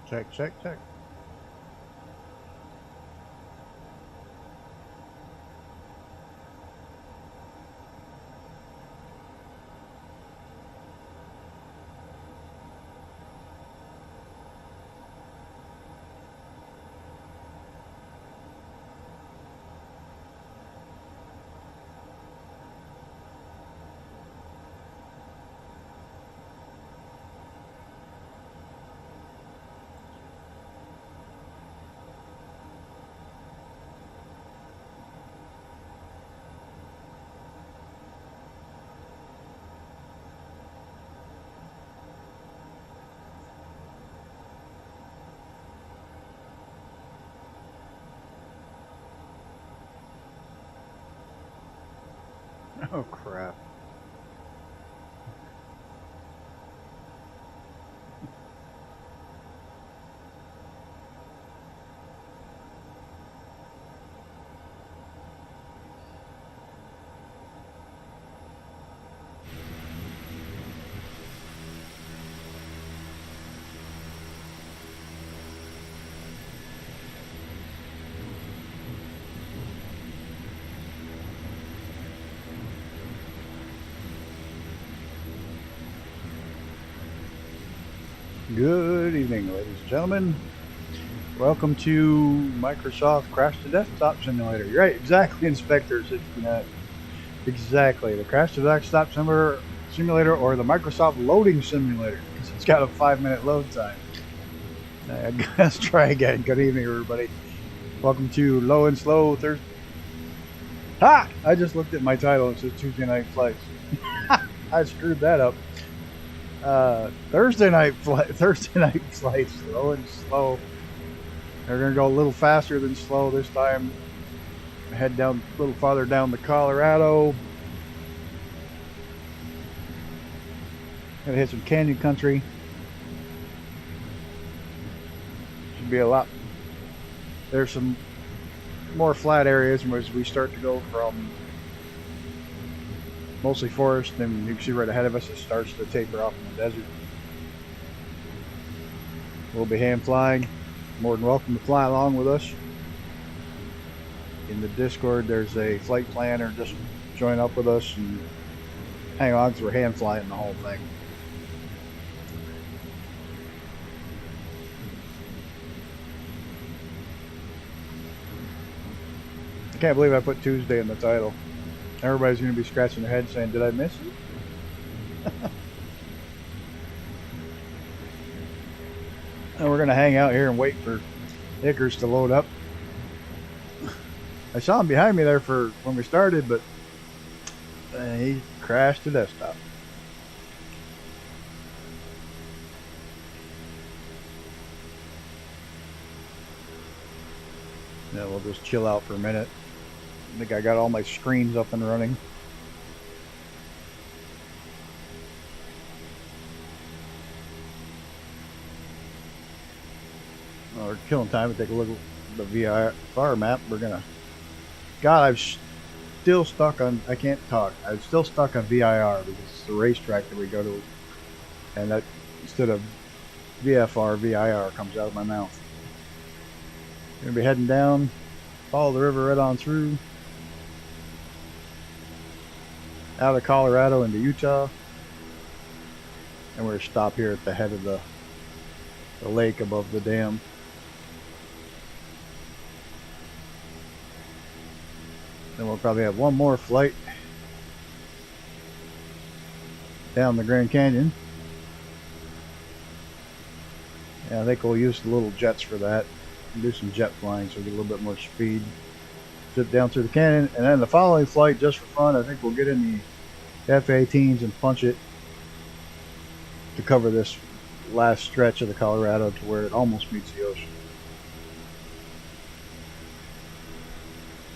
Check, check, check. Oh crap. Good evening, ladies and gentlemen. Welcome to Microsoft Crash to Desktop Simulator. You're right, exactly, Inspector 69. Exactly, the Crash to Desktop Simulator or the Microsoft Loading Simulator, because it's got a 5-minute load time. Let's try again. Good evening, everybody. Welcome to Low and Slow Thursday. Ha! I just looked at my title. It says Tuesday Night Flights. I screwed that up. Thursday night flights, low and slow. They're gonna go a little faster than slow this time. Head down a little farther down to Colorado. Gonna hit some canyon country. Should be a lot. There's some more flat areas as we start to go from mostly forest, and you can see right ahead of us it starts to taper off in the desert. We'll be hand flying. More than welcome to fly along with us. In the Discord there's a flight planner. Just join up with us and hang on, because we're hand flying the whole thing. I can't believe I put Tuesday in the title. Everybody's going to be scratching their head saying, did I miss it? And we're going to hang out here and wait for Icarus to load up. I saw him behind me there for when we started, but he crashed the desktop. Yeah, we'll just chill out for a minute. I think I got all my screens up and running. Well, we're killing time to take a look at the VIR map. We're gonna. God, I'm still stuck on. I can't talk. I'm still stuck on VIR because it's the racetrack that we go to, and that instead of VFR, VIR comes out of my mouth. We're gonna be heading down, follow the river right on through. Out of Colorado into Utah, and we're going to stop here at the head of the lake above the dam. Then we'll probably have one more flight down the Grand Canyon. Yeah, I think we'll use the little jets for that and do some jet flying so we get a little bit more speed. zip down through the canyon, and then the following flight, just for fun, I think we'll get in the F-18s and punch it to cover this last stretch of the Colorado to where it almost meets the ocean.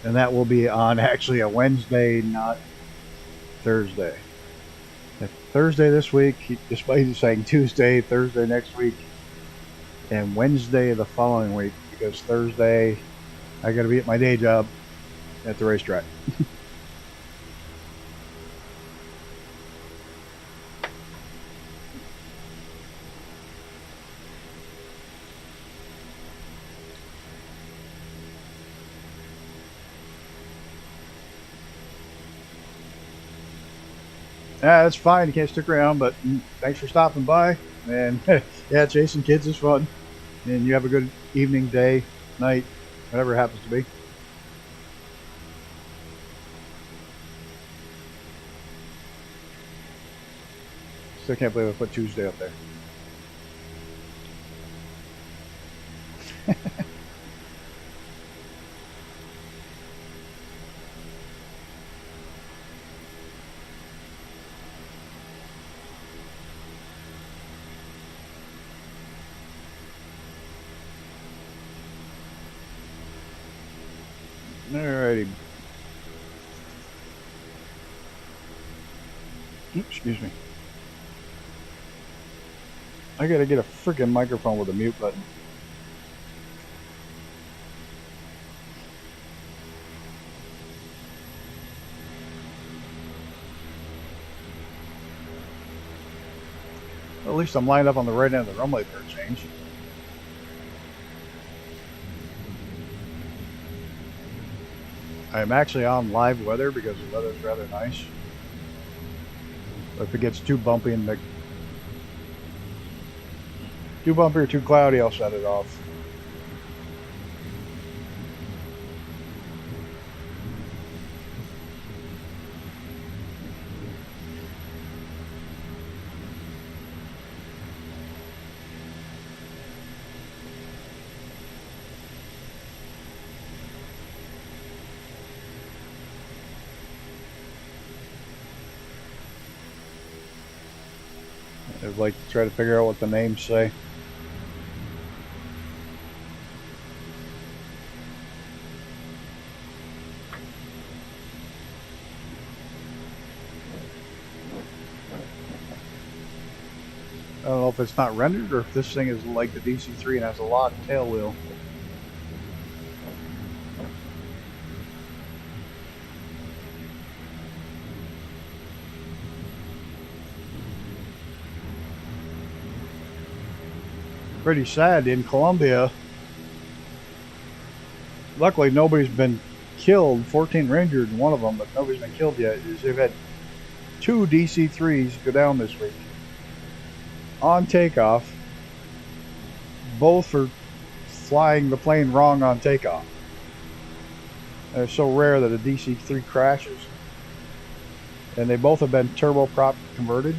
And that will be on actually a Wednesday, not Thursday. Thursday this week, despite saying Tuesday, Thursday next week, and Wednesday the following week, because Thursday I got to be at my day job at the racetrack. Yeah, that's fine. You can't stick around, but thanks for stopping by. And yeah, chasing kids is fun. And you have a good evening, day, night, whatever it happens to be. Still can't believe I put Tuesday up there. Alrighty. Oops, excuse me. I gotta get a freaking microphone with a mute button. Well, at least I'm lined up on the right end of the runway for a change. I'm actually on live weather because the weather's rather nice. But if it gets too bumpy and too bumpy or too cloudy, I'll shut it off. I'd like to try to figure out what the names say. I don't know if it's not rendered or if this thing is like the DC-3 and has a locked tail wheel. Pretty sad in Colombia. Luckily, nobody's been killed. 14 were injured in one of them, but nobody's been killed yet. They've had 2 DC-3s go down this week on takeoff, both for flying the plane wrong on takeoff. And it's so rare that a DC-3 crashes. And they both have been turboprop converted.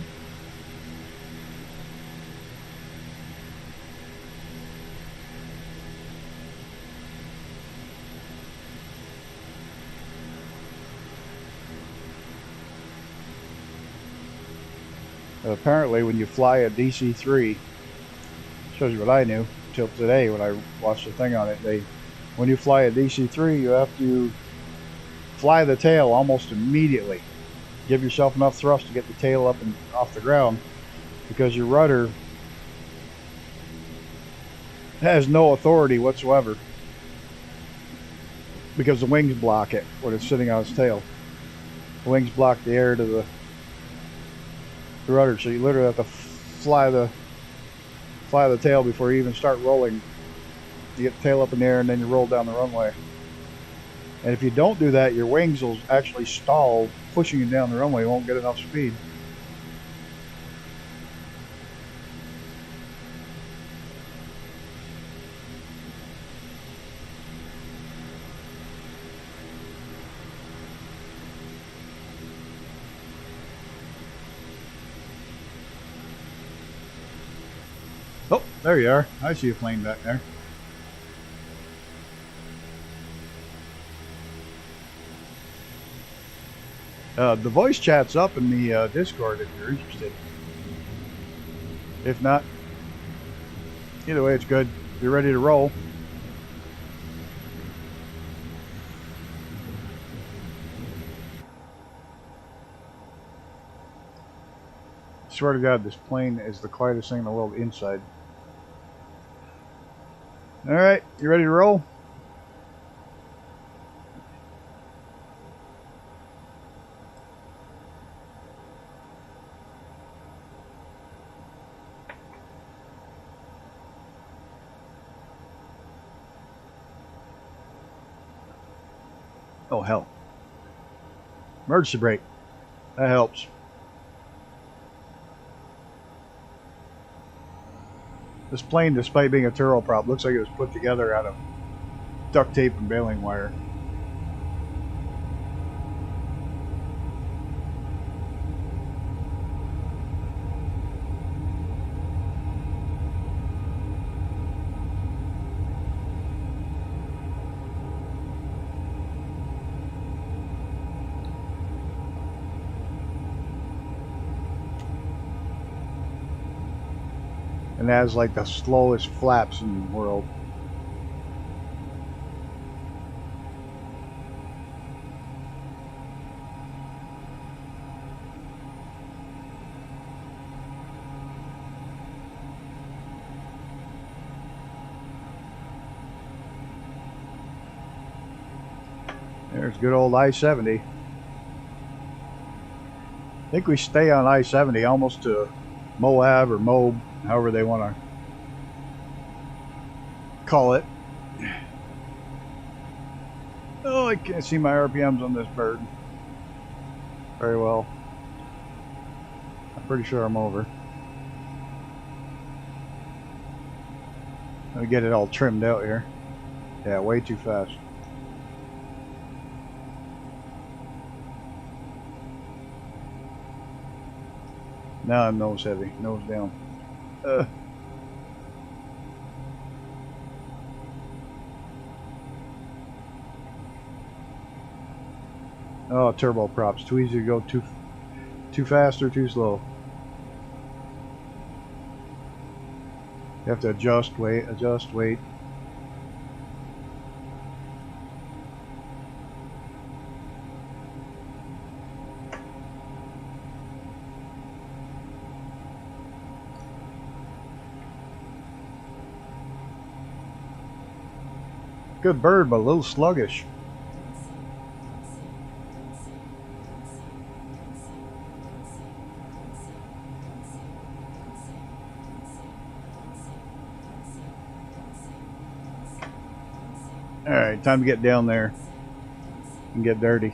Apparently, when you fly a DC-3, shows you what I knew till today when I watched the thing on it. When you fly a DC-3, you have to fly the tail almost immediately. Give yourself enough thrust to get the tail up and off the ground, because your rudder has no authority whatsoever, because the wings block it when it's sitting on its tail. The wings block the air to the rudder, so you literally have to fly the tail before you even start rolling. You get the tail up in the air and then you roll down the runway. And if you don't do that, your wings will actually stall, pushing you down the runway. You won't get enough speed. Oh, there you are. I see a plane back there. The voice chat's up in the Discord if you're interested. If not, either way, it's good. You're ready to roll. Swear to God, this plane is the quietest thing in the world inside. All right, you ready to roll? Oh, hell. Emergency brake. That helps. This plane, despite being a turboprop, looks like it was put together out of duct tape and baling wire. And that has like the slowest flaps in the world. There's good old I-70. I think we stay on I-70 almost to Moab or Moab, however they want to call it. Oh, I can't see my RPMs on this bird very well. I'm pretty sure I'm over. Let me get it all trimmed out here. Yeah, way too fast. Now I'm nose heavy, nose down. Oh, turboprops. Too easy to go too fast or too slow. You have to adjust, wait, adjust, wait. Good bird, but a little sluggish. Alright, time to get down there and get dirty.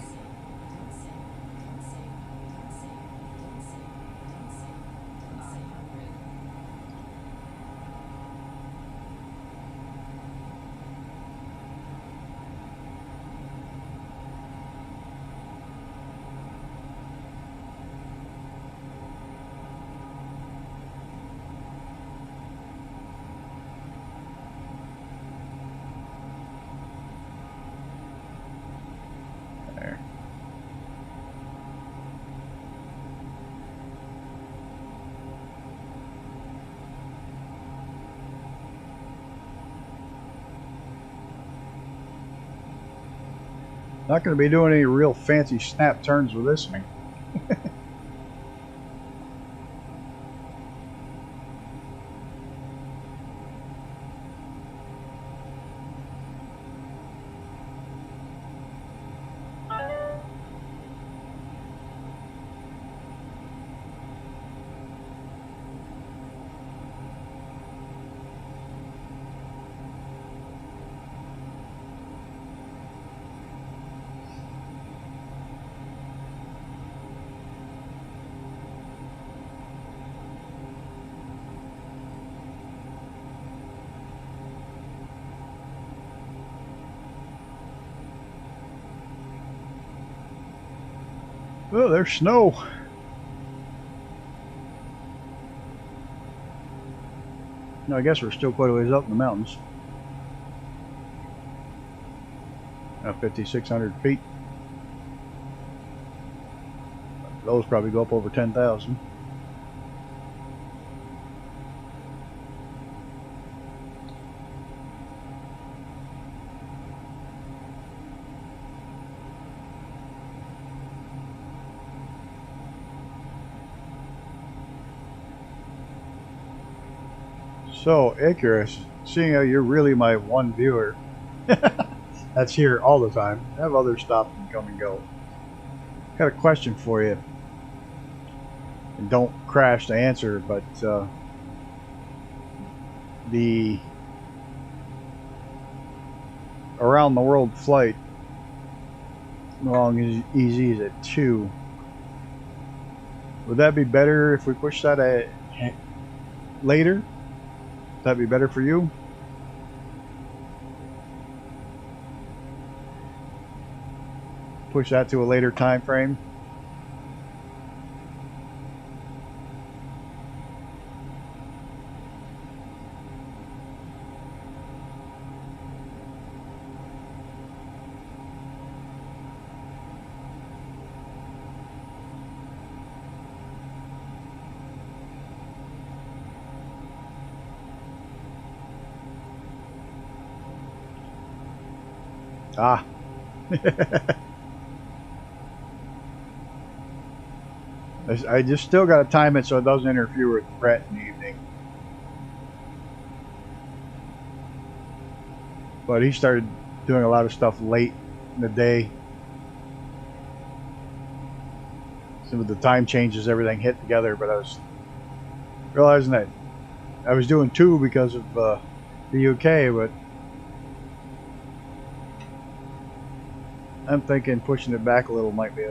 Not going to be doing any real fancy snap turns with this thing. Oh, there's snow. No, I guess we're still quite a ways up in the mountains. 5,600 feet. Those probably go up over 10,000. So, Icarus, seeing how you're really my one viewer that's here all the time, I have others stop and come and go. Got a question for you. And don't crash to answer, but the around the world flight long as easy as at 2. Would that be better if we push that at later? Would that be better for you? Push that to a later time frame? Ah. I just still got to time it so it doesn't interfere with Brett in the evening. But he started doing a lot of stuff late in the day. Some of the time changes, everything hit together, but I was realizing that I was doing 2 because of the UK, but I'm thinking pushing it back a little might be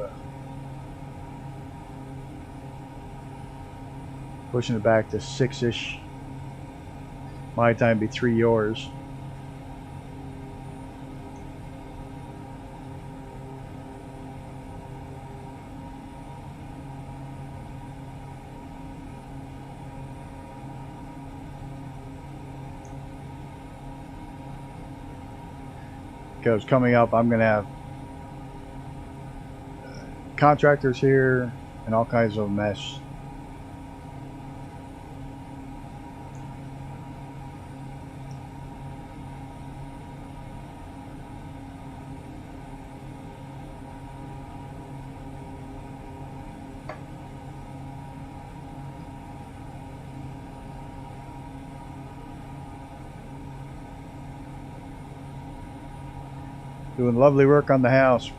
pushing it back to 6-ish. My time be 3 yours. Because coming up, I'm going to have contractors here and all kinds of mess. Doing lovely work on the house.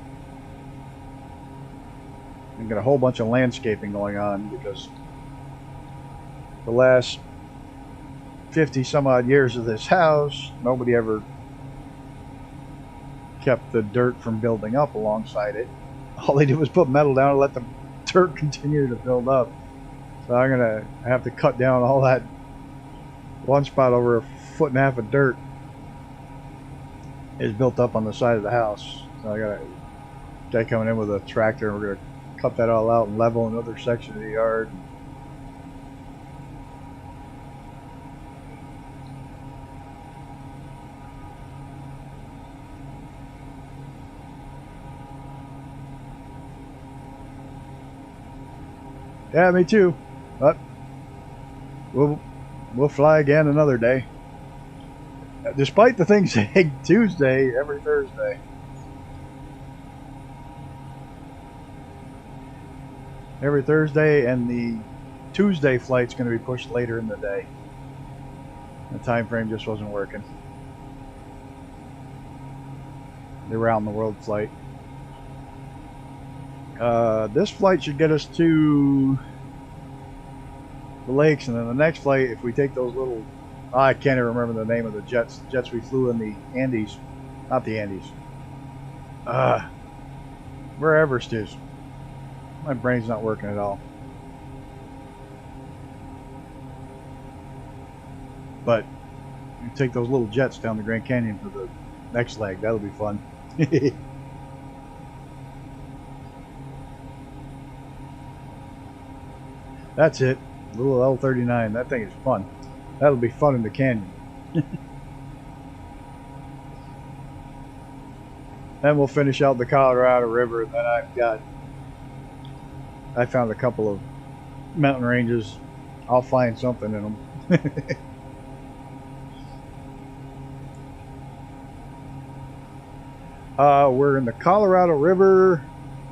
I've got a whole bunch of landscaping going on because the last 50 some odd years of this house, nobody ever kept the dirt from building up alongside it. All they did was put metal down and let the dirt continue to build up. So I'm gonna have to cut down all that one spot. Over 1.5 feet of dirt is built up on the side of the house. So I got a guy coming in with a tractor, and we're gonna cut that all out and level another section of the yard. Yeah, me too. But we'll fly again another day. Despite the thing saying Tuesday every Thursday. Every Thursday, and the Tuesday flight's going to be pushed later in the day. The time frame just wasn't working. The around the world flight. This flight should get us to the lakes, and then the next flight, if we take those little, I can't even remember the name of the jets we flew in the Andes, not the Andes, where Everest is. My brain's not working at all. But you take those little jets down the Grand Canyon for the next leg. That'll be fun. That's it. Little L39. That thing is fun. That'll be fun in the canyon. Then we'll finish out the Colorado River. And then I've got I found a couple of mountain ranges. I'll find something in them. We're in the Colorado River,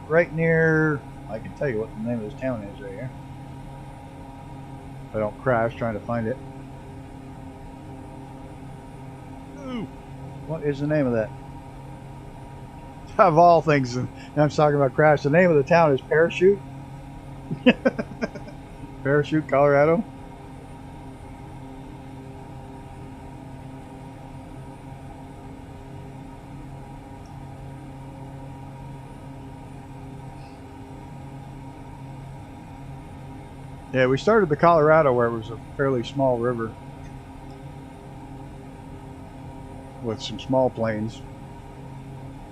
right near, I can tell you what the name of this town is right here. If I don't crash trying to find it. Ooh, what is the name of that? Of all things, and I'm talking about crash, the name of the town is Parachute. Parachute, Colorado. Yeah, we started the Colorado where it was a fairly small river with some small plains.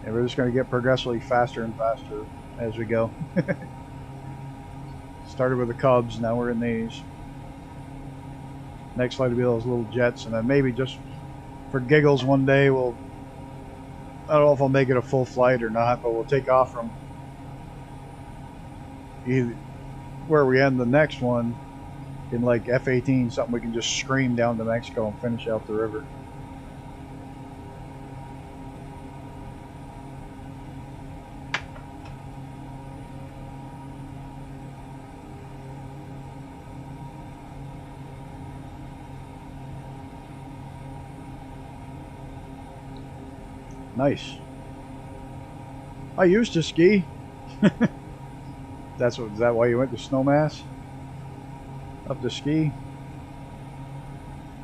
And we're just going to get progressively faster and faster as we go. Started with the Cubs, now we're in these. Next flight will be those little jets, and then maybe just for giggles one day we'll, I don't know if I'll make it a full flight or not, but we'll take off from either where we end the next one in like F-18, something we can just scream down to Mexico and finish out the river. Nice. I used to ski. Is that why you went to Snowmass? Up to ski?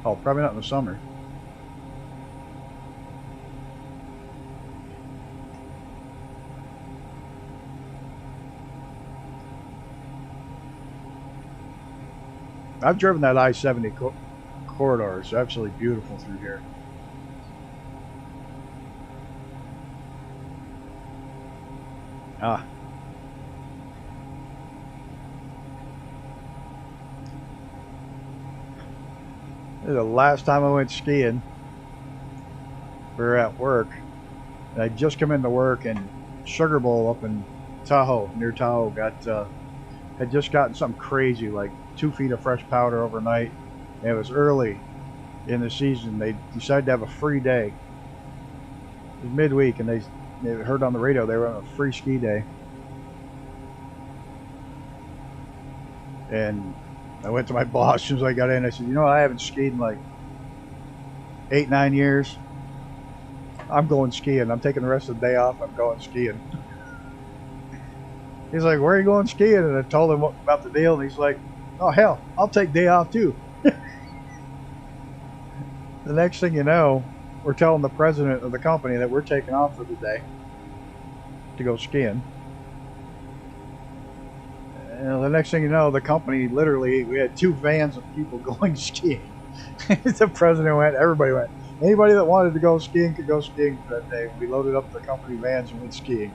Oh, probably not in the summer. I've driven that I-70 corridor. It's absolutely beautiful through here. Ah. The last time I went skiing, we were at work, and I just come into work, and Sugar Bowl up in Tahoe, near Tahoe, had just gotten something crazy, like 2 feet of fresh powder overnight. And it was early in the season. They decided to have a free day. It was midweek, and they heard on the radio they were on a free ski day. And I went to my boss as soon as I got in. I said, you know, I haven't skied in like 8-9 years. I'm going skiing. I'm taking the rest of the day off. I'm going skiing. He's like, where are you going skiing? And I told him about the deal, and he's like, oh, hell, I'll take day off too. The next thing you know, we're telling the president of the company that we're taking off for the day to go skiing. And the next thing you know, the company literally, we had 2 vans of people going skiing. The president went, everybody went. Anybody that wanted to go skiing could go skiing for that day. We loaded up the company vans and went skiing.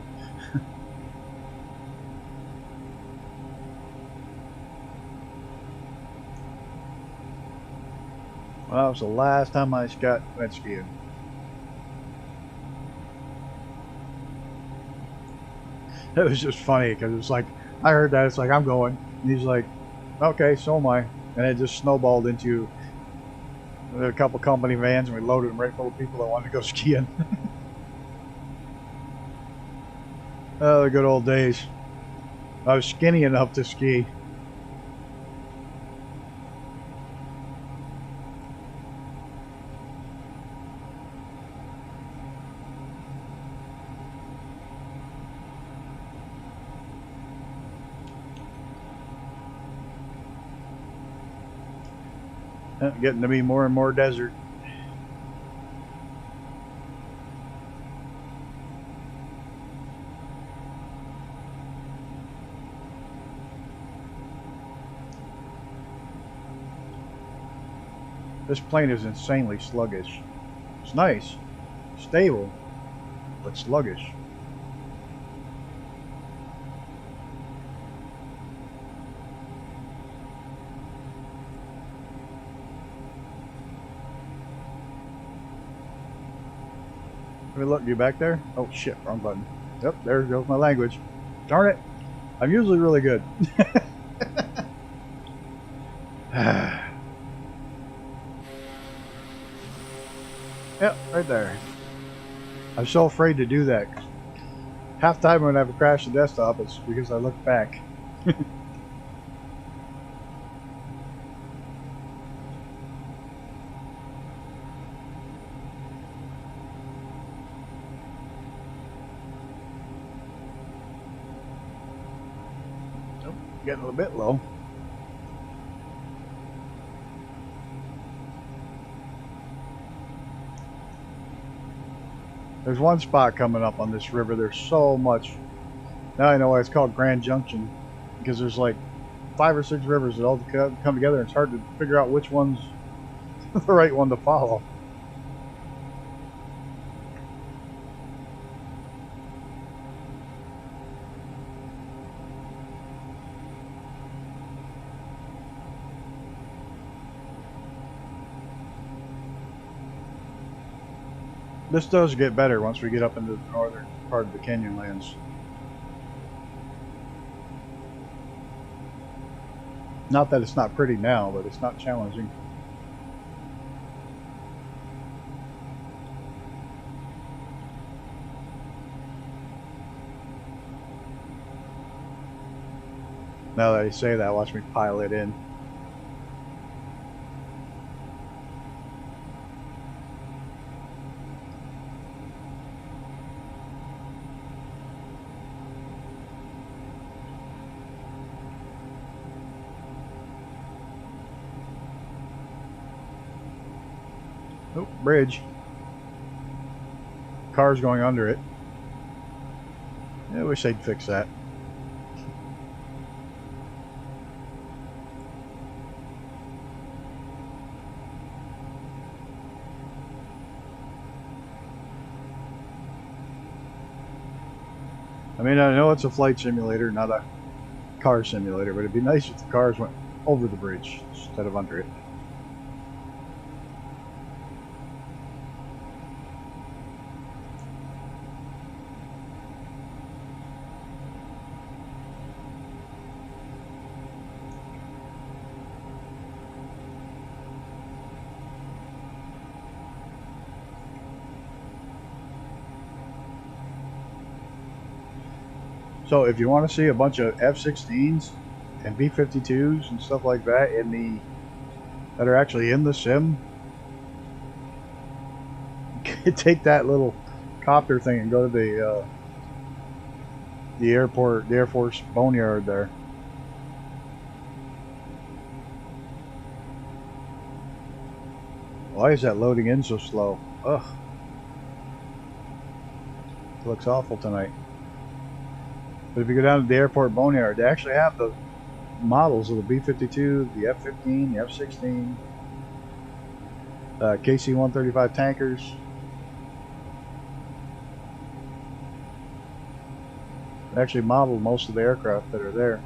Well, that was the last time I went skiing. It was just funny because it was like, I heard that, it's like, I'm going. And he's like, okay, so am I. And it just snowballed into a couple company vans, and we loaded them right full of people that wanted to go skiing. Oh, the good old days. I was skinny enough to ski. Getting to be more and more desert. This plane is insanely sluggish. It's nice, stable, but sluggish. Look, you back there? Oh shit, wrong button. Yep, there goes my language. Darn it. I'm usually really good. Yep, right there. I'm so afraid to do that. Half the time when I have a crash the desktop, it's because I look back. Oh, getting a little bit low. There's one spot coming up on this river. There's so much. Now I know why it's called Grand Junction, because there's like 5 or 6 rivers that all come together, and it's hard to figure out which one's the right one to follow. This does get better once we get up into the northern part of the Canyonlands. Not that it's not pretty now, but it's not challenging. Now that you say that, watch me pile it in. Oh, bridge. Cars going under it. I wish they'd fix that. I mean, I know it's a flight simulator, not a car simulator, but it'd be nice if the cars went over the bridge instead of under it. So if you want to see a bunch of F-16s and B-52s and stuff like that that are actually in the sim, take that little copter thing and go to the airport, the Air Force boneyard there. Why is that loading in so slow? Ugh. It looks awful tonight. But if you go down to the airport boneyard, they actually have the models of the B-52, the F-15, the F-16, KC-135 tankers. They actually modeled most of the aircraft that are there.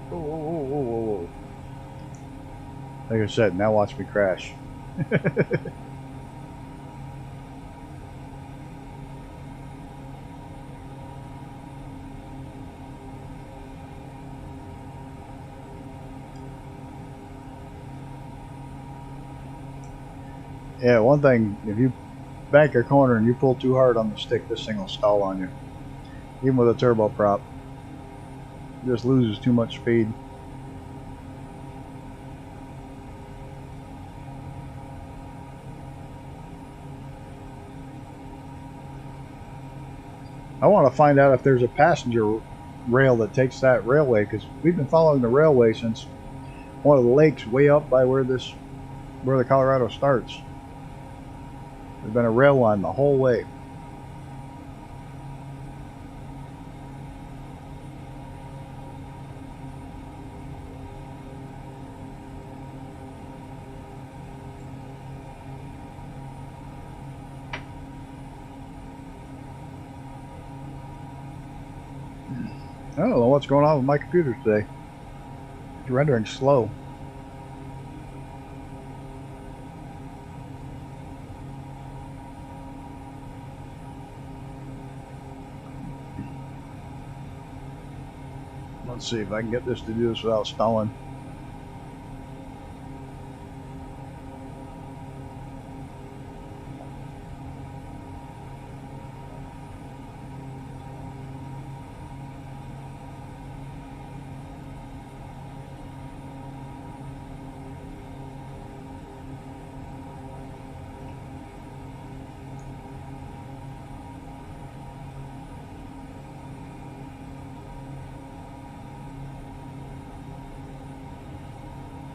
Whoa. Like I said, now watch me crash. Yeah, one thing, if you bank a corner and you pull too hard on the stick, this thing will stall on you. Even with a turboprop. It just loses too much speed. I want to find out if there's a passenger rail that takes that railway, because we've been following the railway since one of the lakes way up by where the Colorado starts. There's been a rail line the whole way. I don't know what's going on with my computer today. It's rendering slow. Let's see if I can get this to do this without stalling.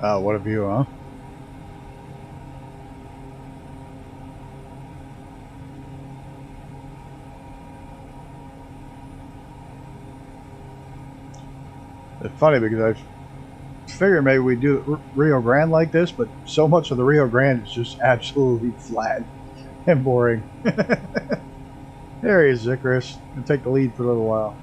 What a view, huh? It's funny because I figured maybe we do Rio Grande like this, but so much of the Rio Grande is just absolutely flat and boring. There he is, Icarus. Gonna take the lead for a little while.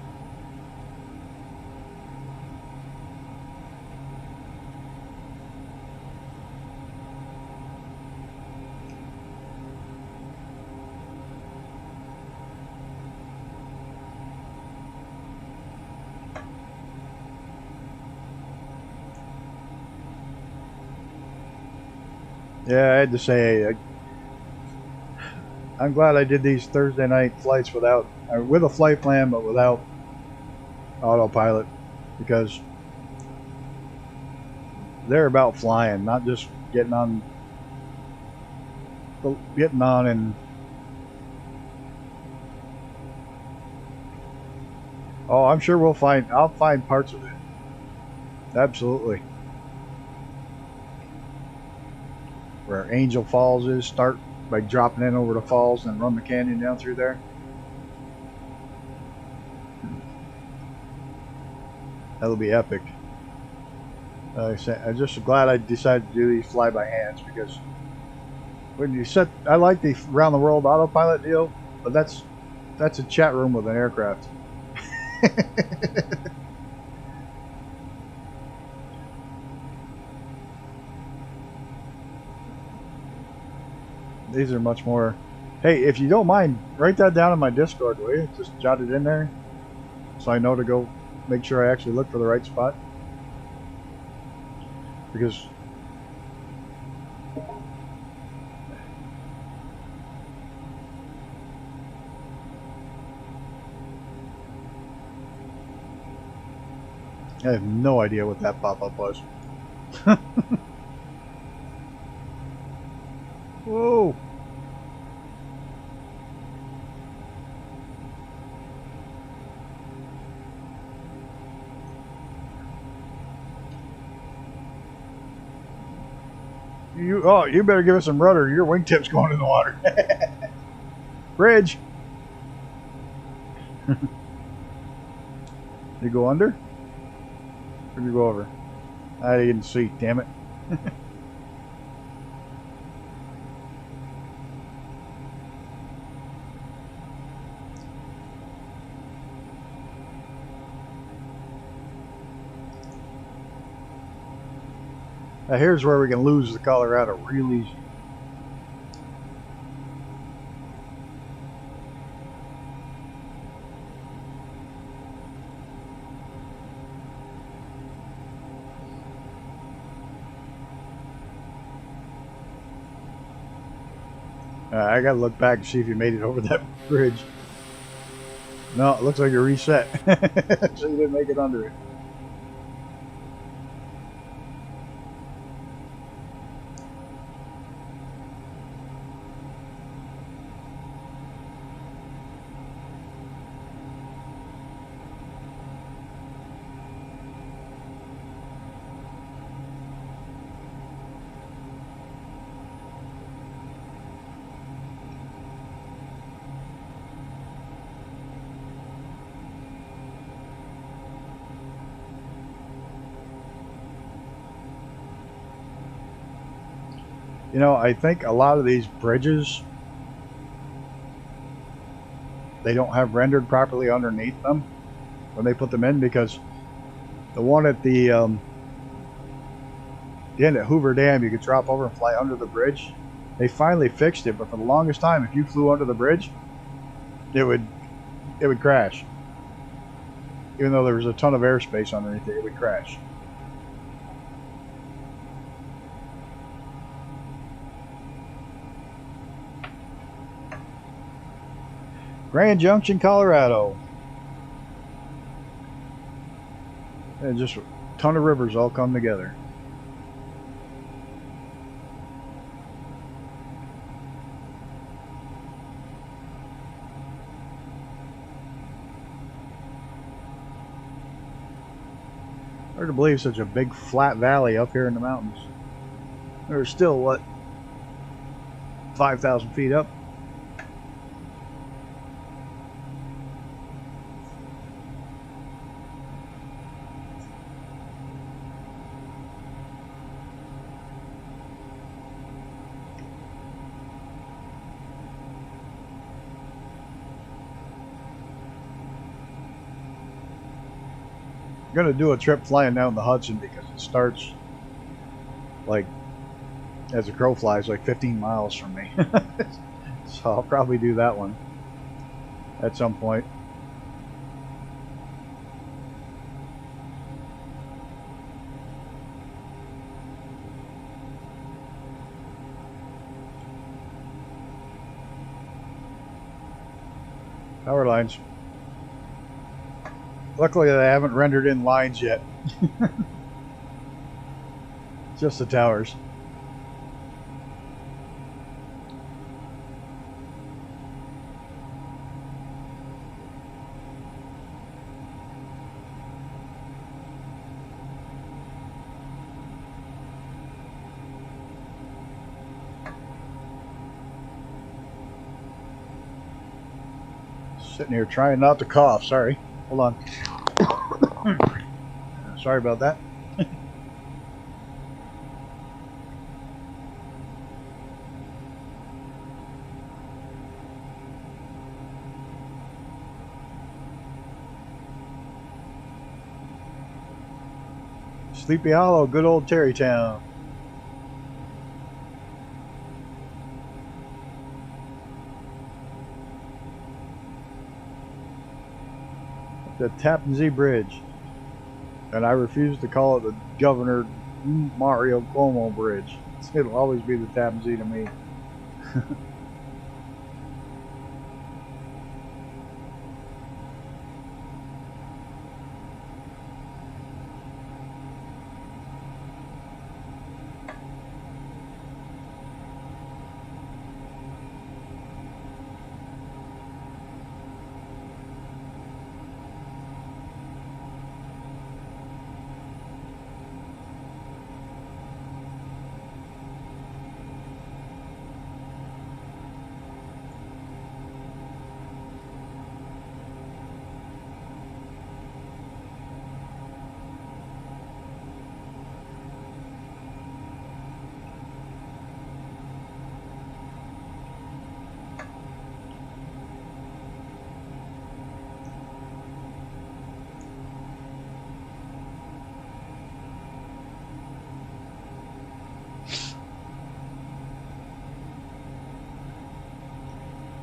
Yeah, I had to say, I'm glad I did these Thursday night flights with a flight plan, but without autopilot, because they're about flying, not just getting on and oh, I'm sure I'll find parts of it. Absolutely. Where Angel Falls is, start by dropping in over the falls and run the canyon down through there. That'll be epic. I'm just glad I decided to do these fly by hands, because when you I like the round the world autopilot deal, but that's a chat room with an aircraft. These are much more. Hey, if you don't mind, write that down in my Discord, will you? Just jot it in there so I know to go make sure I actually look for the right spot. Because I have no idea what that pop-up was. Whoa! You better give us some rudder. Your wingtip's going in the water. Bridge. You go under? Or you go over? I didn't see. Damn it. Now here's where we can lose the Colorado real easy. I gotta look back and see if you made it over that bridge. No, it looks like you reset. So you didn't make it under it. You know, I think a lot of these bridges, they don't have rendered properly underneath them. when they put them in, because the one at the end at Hoover Dam, you could drop over and fly under the bridge. They finally fixed it, but for the longest time, if you flew under the bridge, it would crash. Even though there was a ton of airspace underneath it, it would crash. Grand Junction, Colorado. And just a ton of rivers all come together. Hard to believe such a big flat valley up here in the mountains. There's still, what, 5,000 feet up? I'm gonna do a trip flying down the Hudson because it starts like as the crow flies like 15 miles from me. So I'll probably do that one at some point. Power lines. Luckily, I haven't rendered in lines yet. Just the towers. Sitting here trying not to cough. Sorry. Hold on. Sorry about that. Sleepy Hollow, good old Terrytown. The Tappan Zee Bridge. And I refuse to call it the Governor Mario Cuomo Bridge. It'll always be the Tappan Zee to me.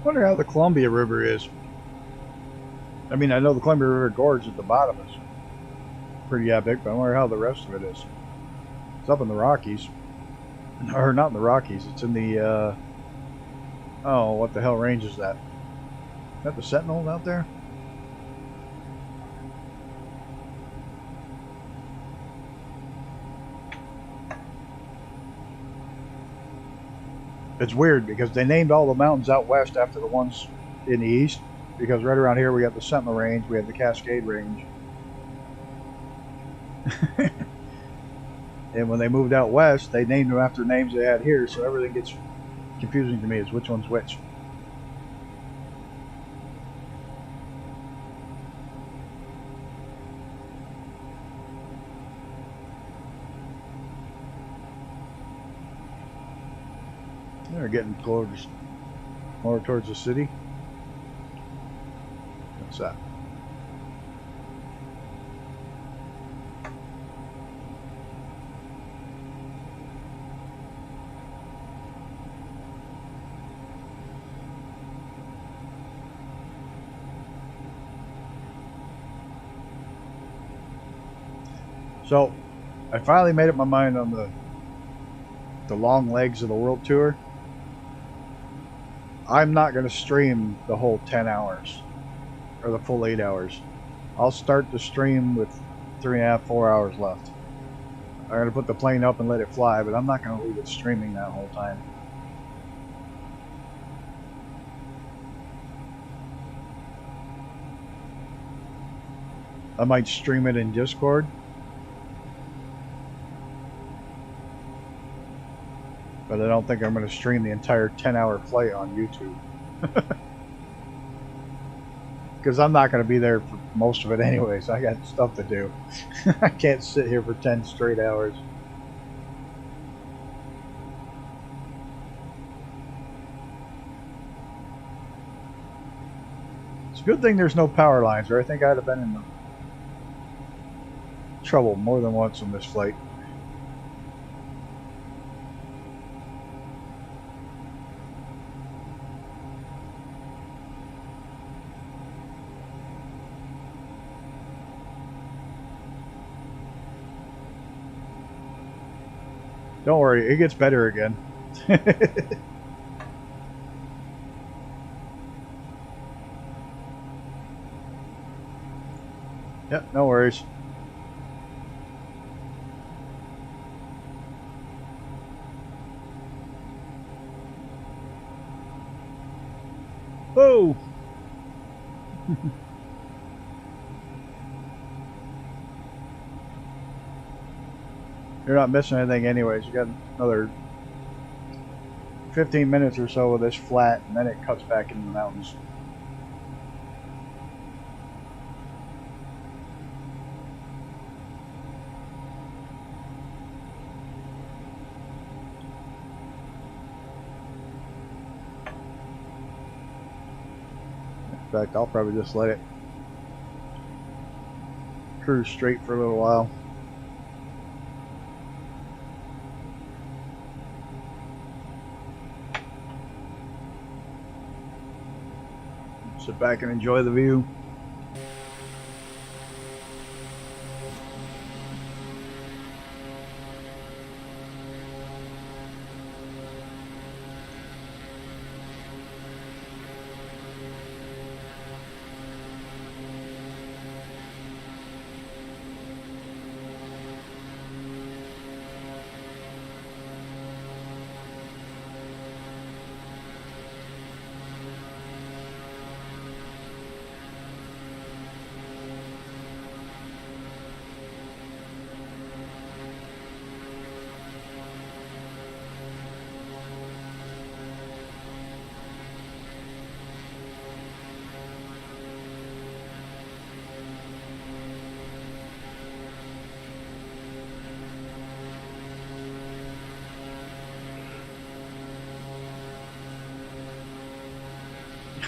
Wonder how the Columbia River is. I mean, I know the Columbia River Gorge at the bottom is pretty epic, but I wonder how the rest of it is. It's up in the Rockies. Or not in the Rockies, it's in the, oh, what the hell range is that? Is that the Sentinel out there? It's weird because they named all the mountains out west after the ones in the east, because right around here we got the Sentinel Range, we have the Cascade Range. And when they moved out west, they named them after names they had here, so everything gets confusing to me as which one's which. They're getting towards, more towards the city. What's that? So I finally made up my mind on the long legs of the world tour. I'm not going to stream the whole 10 hours or the full 8 hours. I'll start the stream with 3.5, 4 hours left. I'm going to put the plane up and let it fly, but I'm not going to leave it streaming that whole time. I might stream it in Discord. But I don't think I'm going to stream the entire 10-hour flight on YouTube. Because I'm not going to be there for most of it anyways. I got stuff to do. I can't sit here for 10 straight hours. It's a good thing there's no power lines, or I think I'd have been in trouble more than once on this flight. Don't worry, it gets better again. Yep, no worries. Whoa! You're not missing anything anyways. You got another 15 minutes or so of this flat, and then it cuts back into the mountains. In fact, I'll probably just let it cruise straight for a little while. Sit back and enjoy the view.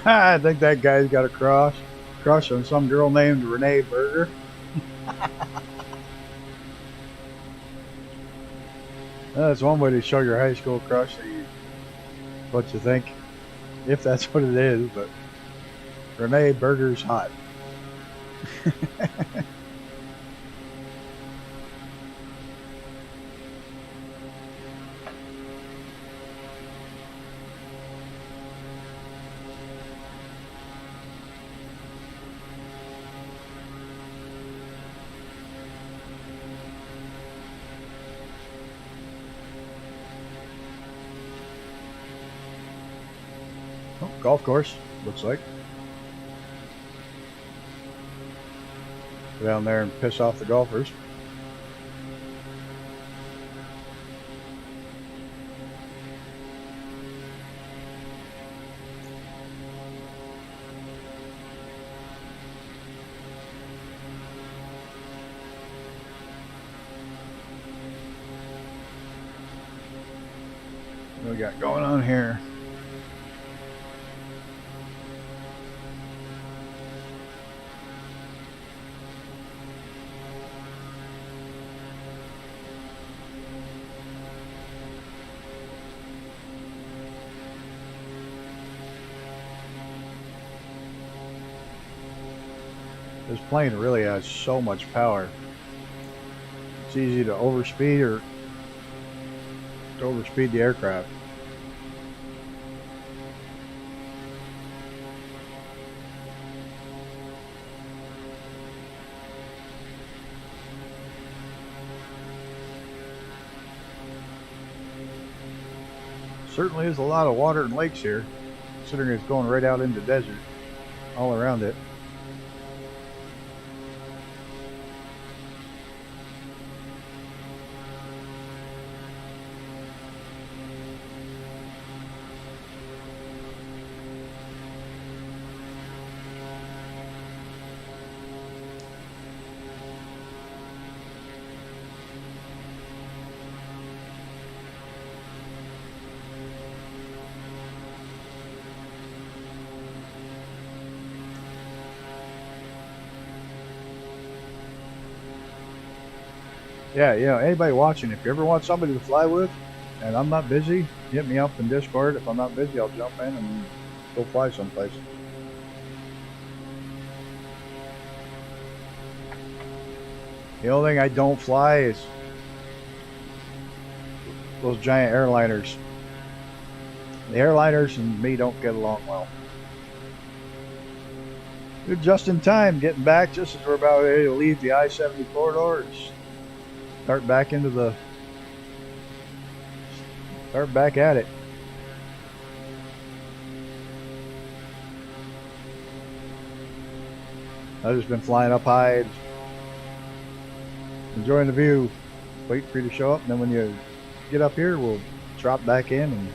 I think that guy's got a crush on some girl named Renee Berger. That's one way to show your high school crush what you think, if that's what it is. But Renee Berger's hot. Oh, golf course, looks like. Go down there and piss off the golfers. What we got going on here? This plane really has so much power. It's easy to overspeed or to overspeed the aircraft. Certainly is a lot of water and lakes here, considering it's going right out into desert all around it. Yeah, anybody watching, if you ever want somebody to fly with and I'm not busy, hit me up in Discord. If I'm not busy, I'll jump in and go fly someplace. The only thing I don't fly is those giant airliners. The airliners and me don't get along well. We're just in time getting back, just as we're about ready to leave the I-70 corridor and start back at it. I've just been flying up high, enjoying the view, waiting for you to show up, and then when you get up here, we'll drop back in and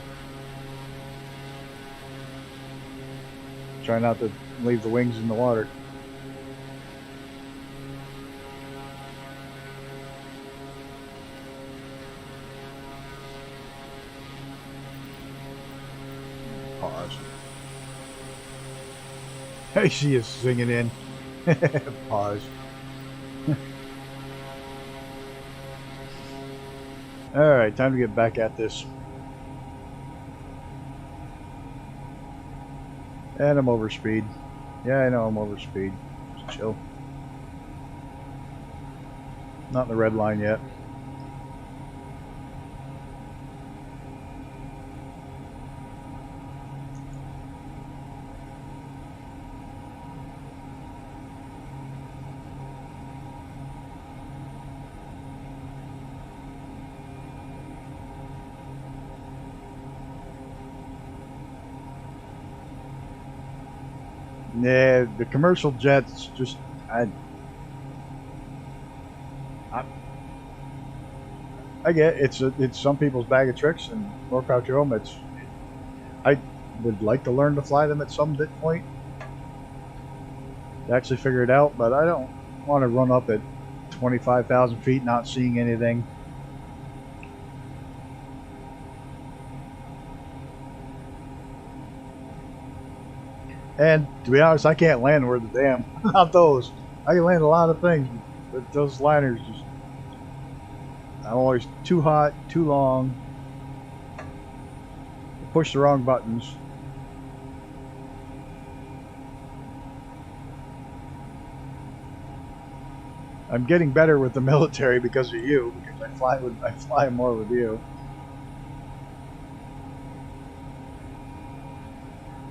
try not to leave the wings in the water. Pause. Hey, she is singing in. Pause. Alright, time to get back at this. And I'm over speed. Yeah, I know I'm over speed. Just chill. Not in the red line yet. Yeah, the commercial jets just I get it's some people's bag of tricks, and more power to them. I would like to learn to fly them at some point to actually figure it out, but I don't want to run up at 25,000 feet not seeing anything. And to be honest, I can't land worth a damn. Not those. I can land a lot of things, but those liners just, I'm always too hot, too long. Push the wrong buttons. I'm getting better with the military because of you, because I fly more with you.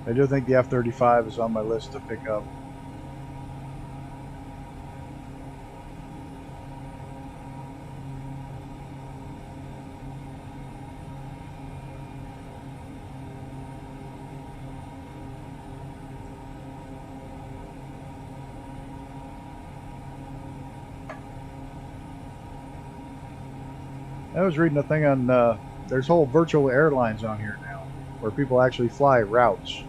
I do think the F-35 is on my list to pick up. I was reading a thing on, there's whole virtual airlines on here now, where people actually fly routes,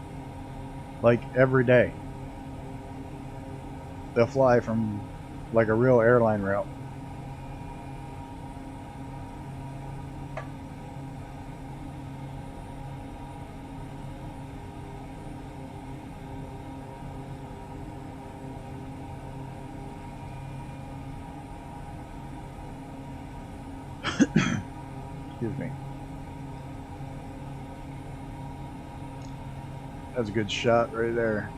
like every day. They'll fly from like a real airline route. Excuse me. That's a good shot right there.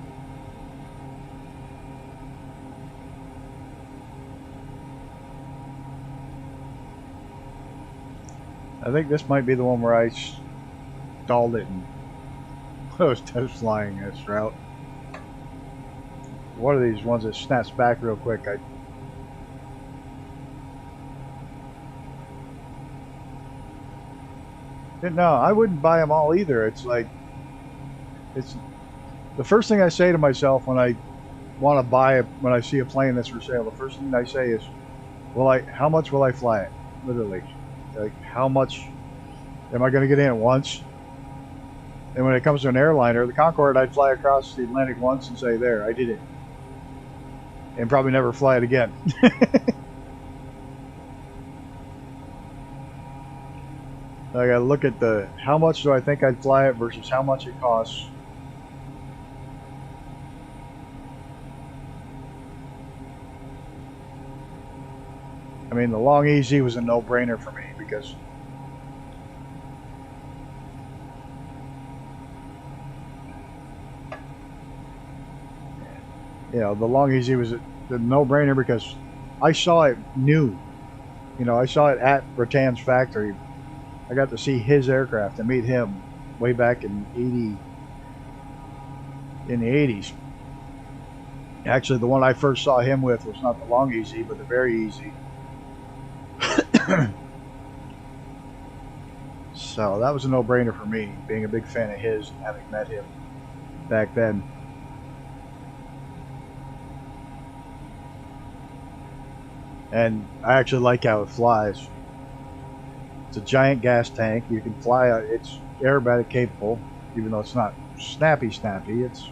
I think this might be the one where I stalled it and was test flying this route. One of these ones that snaps back real quick. No, I wouldn't buy them all either. It's like, it's the first thing I say to myself when I want to buy it, when I see a plane that's for sale, the first thing I say is, how much will I fly it? Literally. Like, how much am I going to get in at once? And when it comes to an airliner, the Concorde, I'd fly across the Atlantic once and say, there, I did it. And probably never fly it again. I gotta look at how much do I think I'd fly it versus how much it costs. I mean, the Long Easy was a no-brainer for me because the Long Easy was the no-brainer because I saw it new. I saw it at Rattan's factory. I got to see his aircraft and meet him way back in the 80s. Actually, the one I first saw him with was not the Long Easy, but the Very Easy. So that was a no-brainer for me, being a big fan of his and having met him back then. And I actually like how it flies. It's a giant gas tank. You can fly. It's aerobatic capable, even though it's not snappy. It's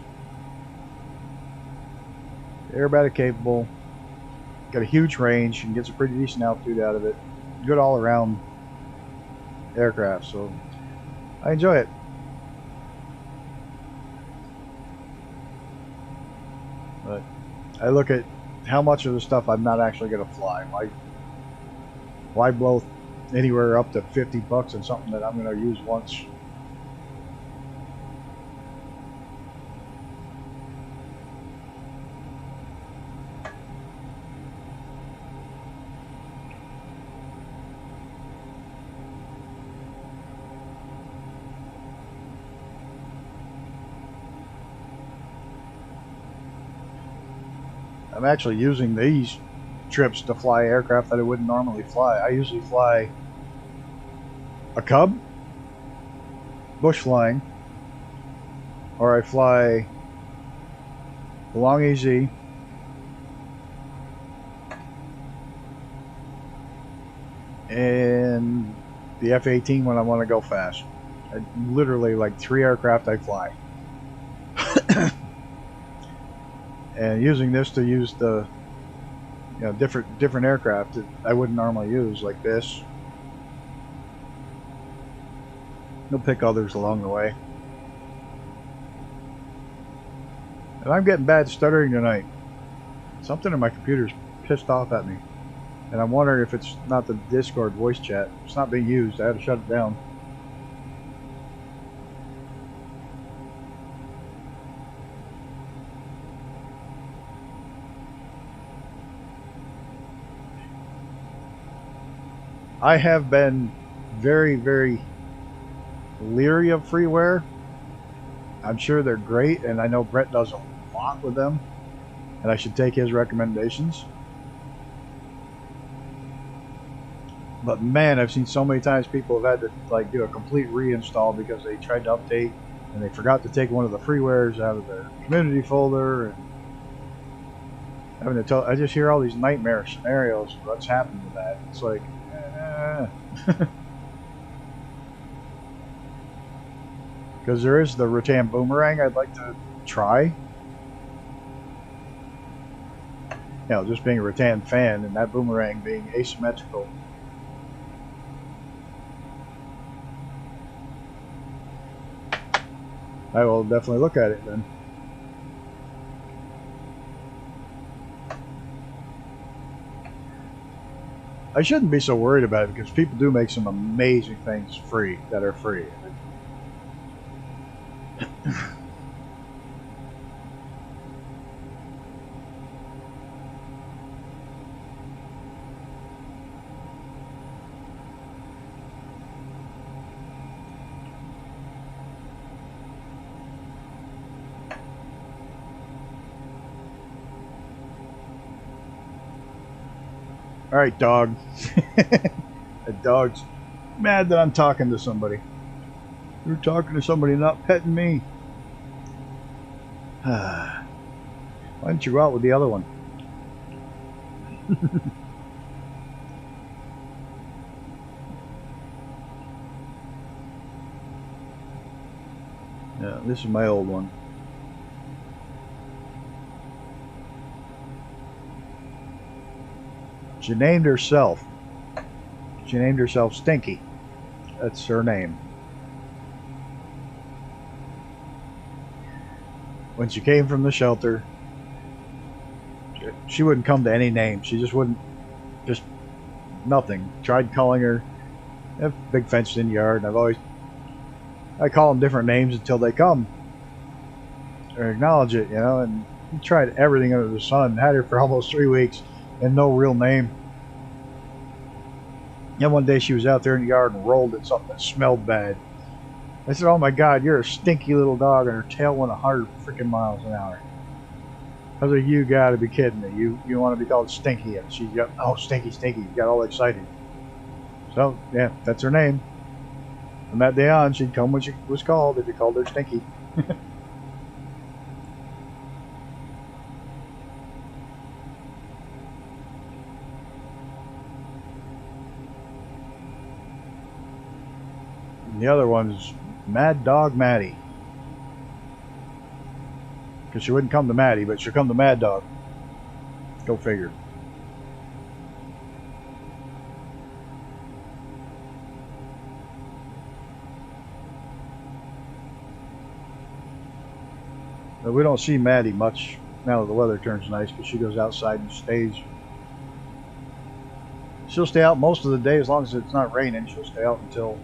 aerobatic capable. Got a huge range and gets a pretty decent altitude out of it. Good all around aircraft. So I enjoy it. But I look at how much of the stuff I'm not actually going to fly. Why blow anywhere up to $50 on something that I'm going to use once? I'm actually using these trips to fly aircraft that I wouldn't normally fly. I usually fly a Cub, bush flying, or I fly the Long Easy, and the F-18 when I want to go fast. Literally like 3 aircraft I fly. And using this to use the different aircraft that I wouldn't normally use, like this. You'll pick others along the way. And I'm getting bad stuttering tonight. Something in my computer's pissed off at me. And I'm wondering if it's not the Discord voice chat. It's not being used. I had to shut it down. I have been very, very leery of freeware. I'm sure they're great, and I know Brett does a lot with them, and I should take his recommendations. But man, I've seen so many times people have had to do a complete reinstall because they tried to update and they forgot to take one of the freewares out of their community folder, and having to tell. I just hear all these nightmare scenarios of what's happened with that. It's like, because there is the Rattan Boomerang I'd like to try. Just being a Rattan fan and that Boomerang being asymmetrical. I will definitely look at it then. I shouldn't be so worried about it because people do make some amazing things free that are free. All right, dog. That dog's mad that I'm talking to somebody. You're talking to somebody, not petting me. Why don't you go out with the other one? Yeah, this is my old one. She named herself. She named herself Stinky. That's her name. When she came from the shelter, she wouldn't come to any name. She just wouldn't, just nothing. Tried calling her. I have a big fenced-in yard, and I call them different names until they come or acknowledge it, you know. And he tried everything under the sun. Had her for almost 3 weeks and no real name. And one day she was out there in the yard and rolled at something that smelled bad. I said, "Oh my God, you're a stinky little dog," and her tail went 100 freaking miles an hour. I was like, "You gotta be kidding me. You want to be called Stinky?" And she got, "Oh, Stinky, Stinky," got all excited. So, yeah, that's her name. From that day on, she'd come when she was called if you called her Stinky. And the other one's Mad Dog Maddie. Because she wouldn't come to Maddie, but she'll come to Mad Dog. Go figure. But we don't see Maddie much now that the weather turns nice, because she goes outside and stays. She'll stay out most of the day as long as it's not raining. She'll stay out until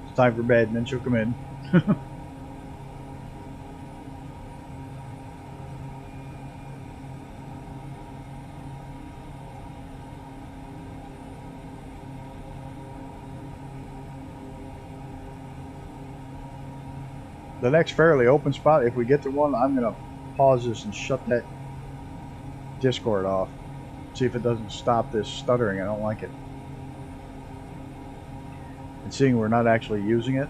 it's time for bed, and then she'll come in. The next fairly open spot, if we get to one, I'm going to pause this and shut that Discord off. See if it doesn't stop this stuttering. I don't like it. And seeing we're not actually using it.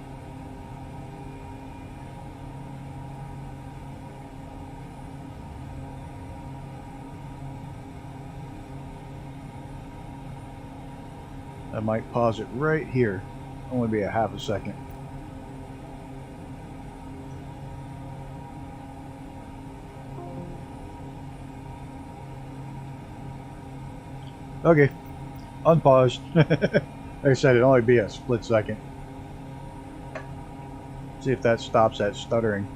I might pause it right here. Only be a half a second. Okay, unpaused. Like I said, it'll only be a split second. See if that stops that stuttering.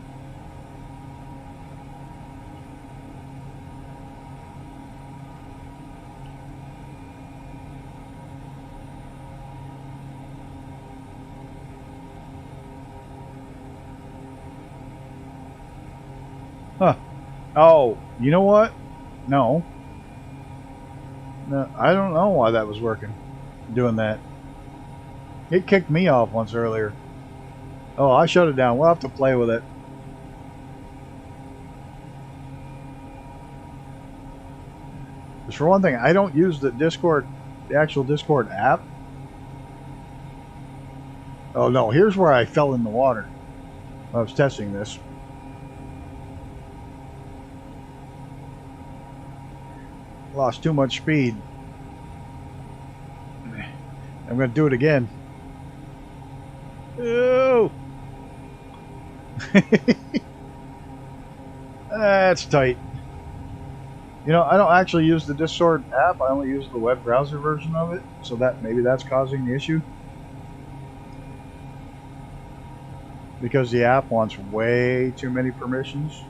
Huh. Oh, you know what? No. No, I don't know why that was working. Doing that. It kicked me off once earlier. Oh, I shut it down. We'll have to play with it. Because for one thing, I don't use the Discord, the actual Discord app. Oh no, here's where I fell in the water. I was testing this. Lost too much speed. I'm going to do it again. Oh! That's tight. You know, I don't actually use the Discord app. I only use the web browser version of it. So that maybe that's causing the issue. Because the app wants way too many permissions.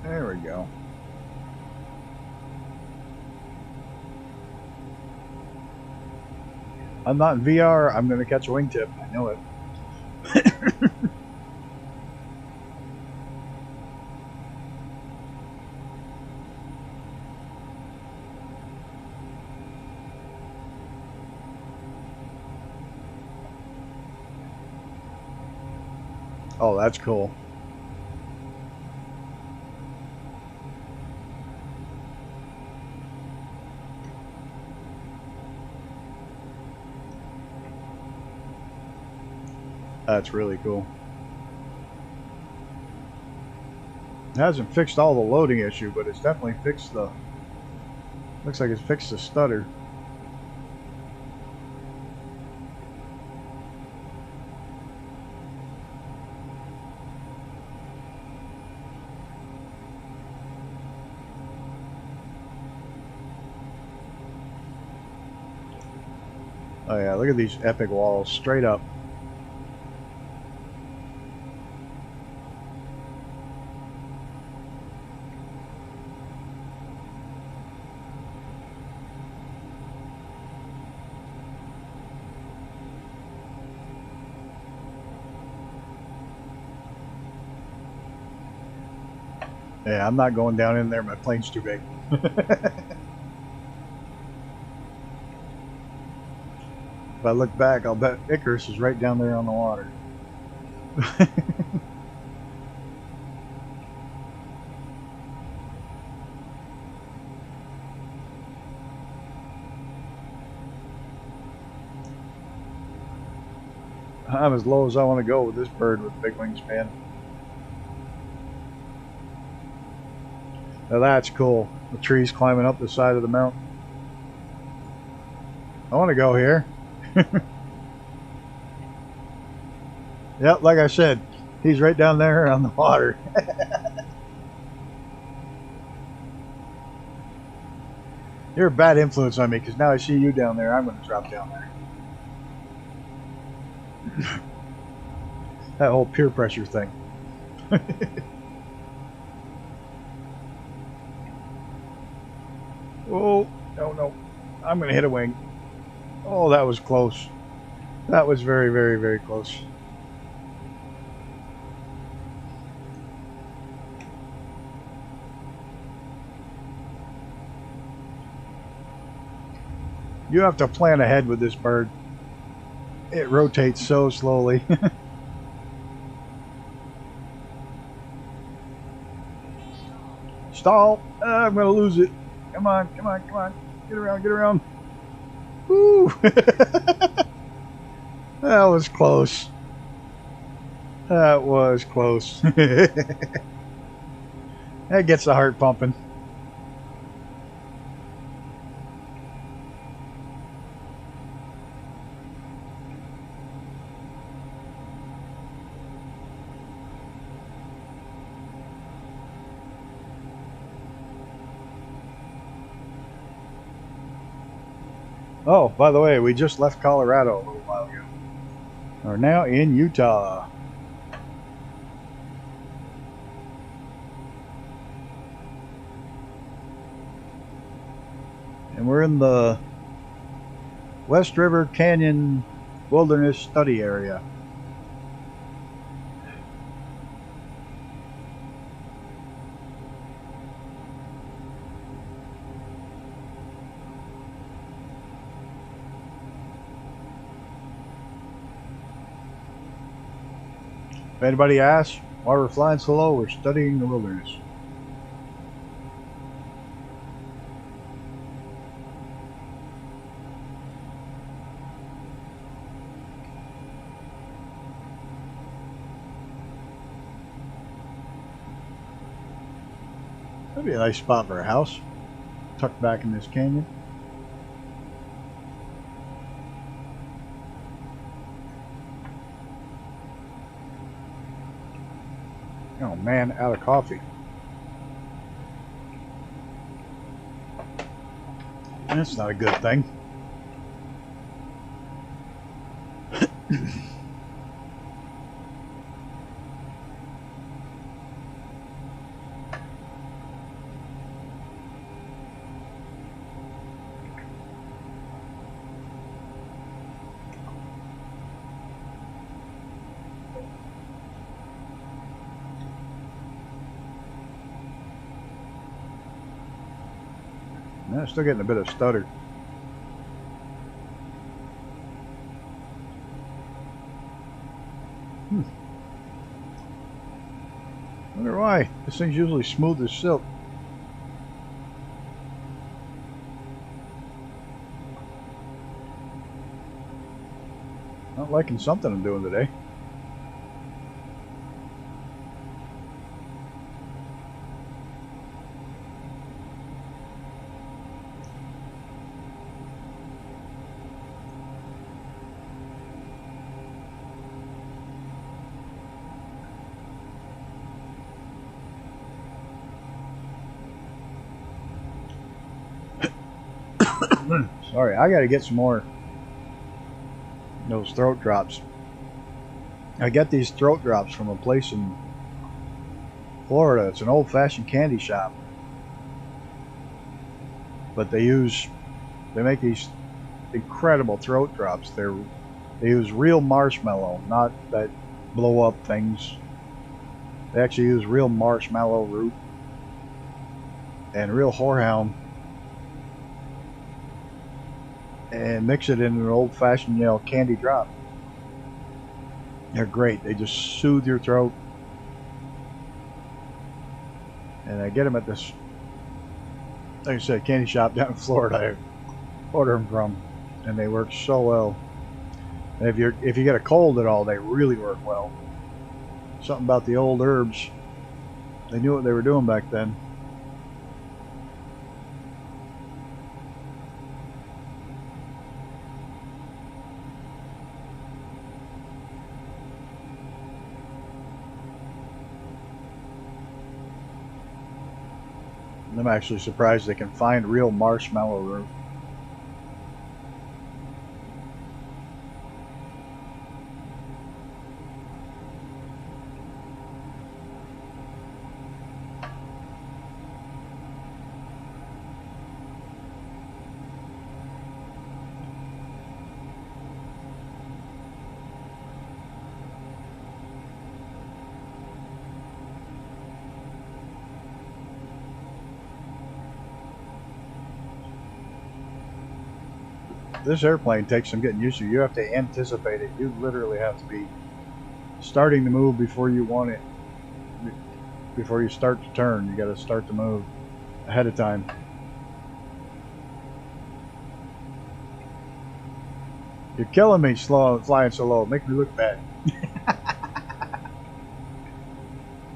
There we go. I'm not in VR. I'm going to catch a wingtip. I know it. Oh, that's cool. That's really cool. It hasn't fixed all the loading issue, but it's definitely fixed the... Looks like it's fixed the stutter. Oh yeah, look at these epic walls, straight up. Yeah, I'm not going down in there. My plane's too big. If I look back, I'll bet Icarus is right down there on the water. I'm as low as I want to go with this bird with big wingspan. Now that's cool. The trees climbing up the side of the mountain. I want to go here. Yep, like I said, he's right down there on the water. You're a bad influence on me because now I see you down there. I'm going to drop down there. That whole peer pressure thing. Oh, no. I'm going to hit a wing. Oh, that was close. That was very, very, very close. You have to plan ahead with this bird. It rotates so slowly. Stall. I'm going to lose it. Come on. Get around. Woo! That was close. That gets the heart pumping. Oh, by the way, we just left Colorado a little while ago. We're now in Utah. And we're in the West River Canyon Wilderness Study Area. If anybody asks why we're flying so low, we're studying the wilderness. That'd be a nice spot for a house, tucked back in this canyon. Oh man, out of coffee. That's not a good thing. No, still getting a bit of stutter. Wonder why. This thing's usually smooth as silk. Not liking something I'm doing today. Sorry, I gotta get some more those throat drops. I get these throat drops from a place in Florida. It's an old-fashioned candy shop, but they make these incredible throat drops. They use real marshmallow, not that blow up things. They actually use real marshmallow root and real horehound and mix it in an old-fashioned, candy drop. They're great. They just soothe your throat. And I get them at this, like I said, candy shop down in Florida. I order them from, and they work so well. And if you get a cold at all, they really work well. Something about the old herbs. They knew what they were doing back then. I'm actually surprised they can find real marshmallow root. This airplane takes some getting used to. You have to anticipate it. You literally have to be starting to move before you want it. Before you start to turn, you got to start to move ahead of time. You're killing me, flying so low. Make me look bad.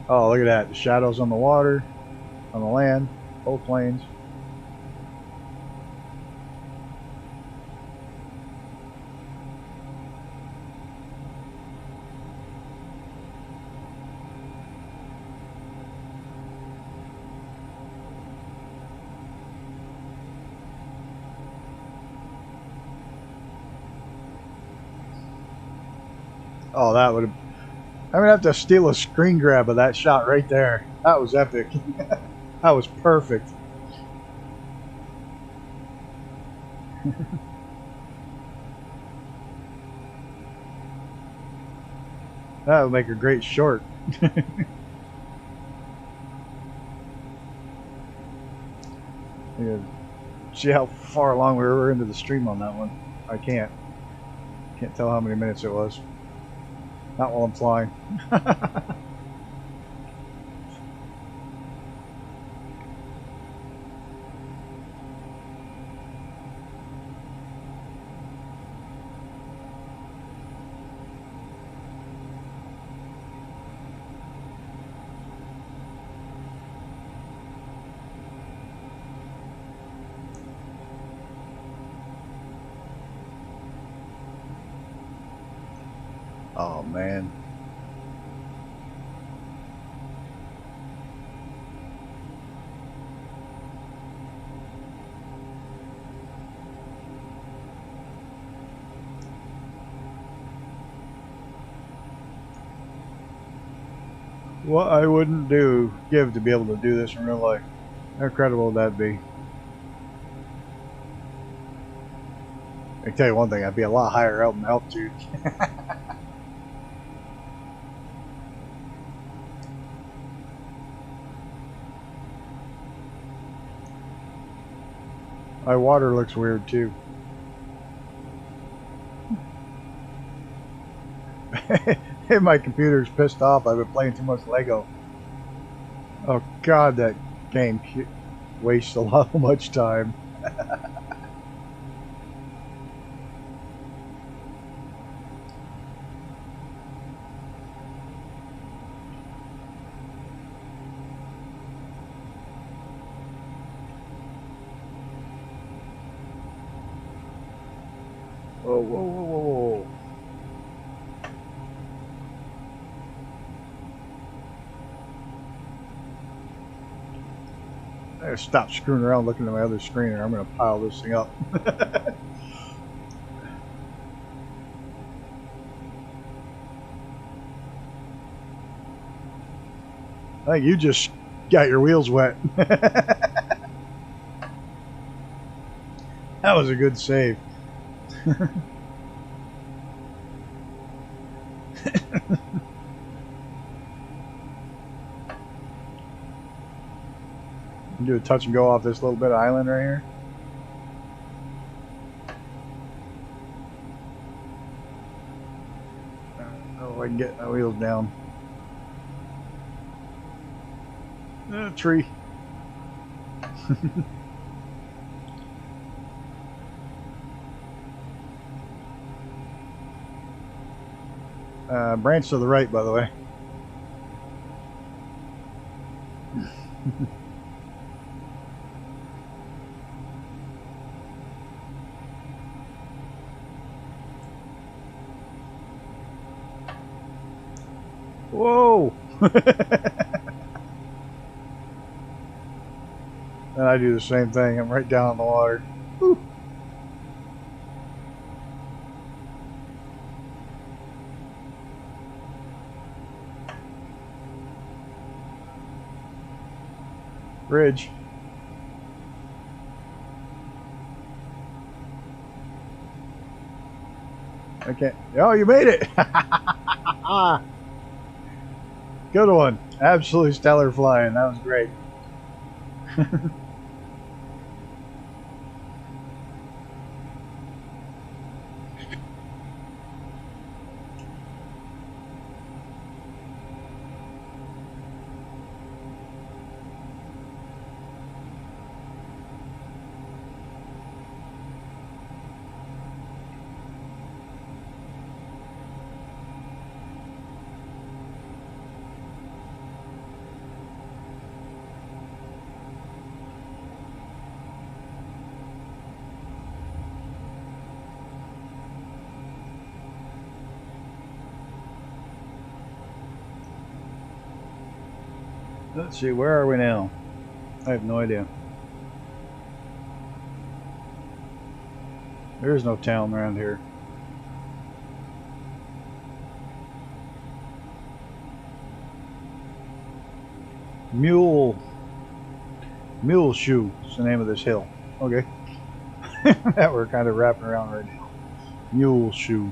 Oh, look at that. The shadows on the water, on the land, both planes. Oh, that would have... I'm going to have to steal a screen grab of that shot right there. That was epic. That was perfect. That would make a great short. Yeah. See how far along we were into the stream on that one. I can't tell how many minutes it was. Not while I'm flying. Oh man. What I wouldn't give to be able to do this in real life. How incredible would that be? I can tell you one thing, I'd be a lot higher up in altitude. My water looks weird too. My computer's pissed off. I've been playing too much Lego. Oh god, that game wastes a lot of much time. Whoa, whoa, whoa, whoa, whoa. I gotta stop screwing around looking at my other screen or I'm gonna pile this thing up. I think you just got your wheels wet. That was a good save. Do a touch and go off this little bit of island right here. Oh, I can get my wheels down. Tree. Branch to the right, by the way. Whoa! And I do the same thing. I'm right down in the water. Whew. Bridge. Okay. Oh, you made it! Good one. Absolutely stellar flying. That was great. Let's see, where are we now? I have no idea. There is no town around here. Mule Shoe is the name of this hill. Okay. That we're kind of wrapping around right now. Mule Shoe.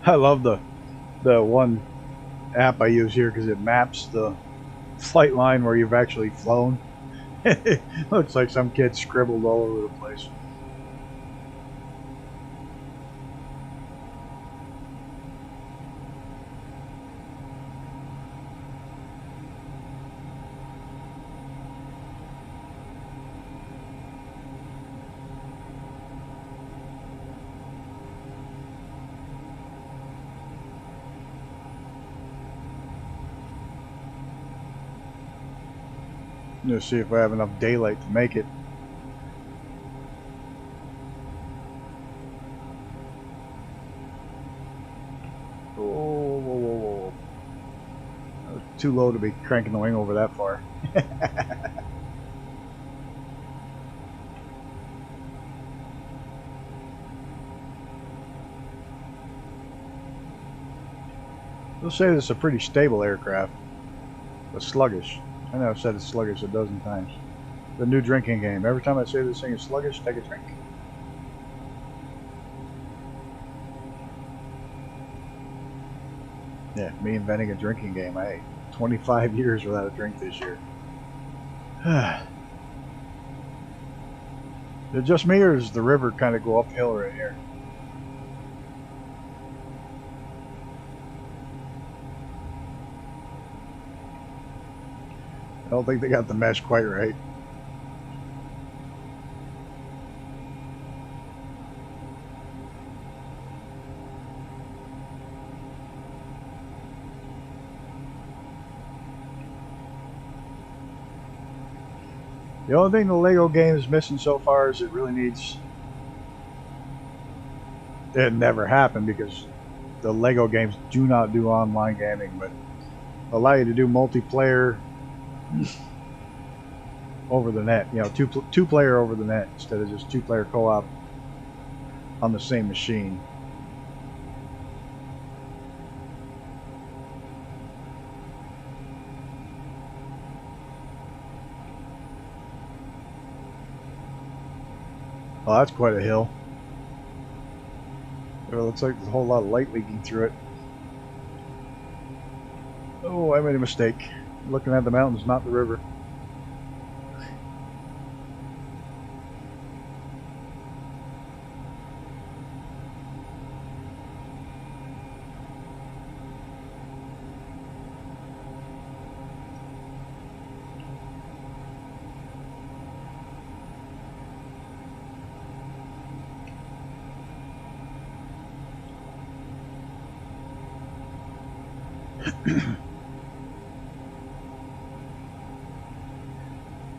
I love the one app I use here because it maps the flight line where you've actually flown. It looks like some kid scribbled all over the place. Let's see if I have enough daylight to make it. Oh, whoa, whoa, whoa. That was too low to be cranking the wing over that far. We'll say this is a pretty stable aircraft, but sluggish. I know I've said it's sluggish a dozen times. The new drinking game. Every time I say this thing is sluggish, take a drink. Yeah, me inventing a drinking game. I ate 25 years without a drink this year. Is it just me, or does the river kind of go uphill right here? I don't think they got the mesh quite right. The only thing the Lego game is missing so far is it really needs... It never happened because the Lego games do not do online gaming, but allow you to do multiplayer over the net. You know, two player over the net instead of just two-player co-op on the same machine. Oh, that's quite a hill. It looks like there's a whole lot of light leaking through it. Oh, I made a mistake. Looking at the mountains, not the river.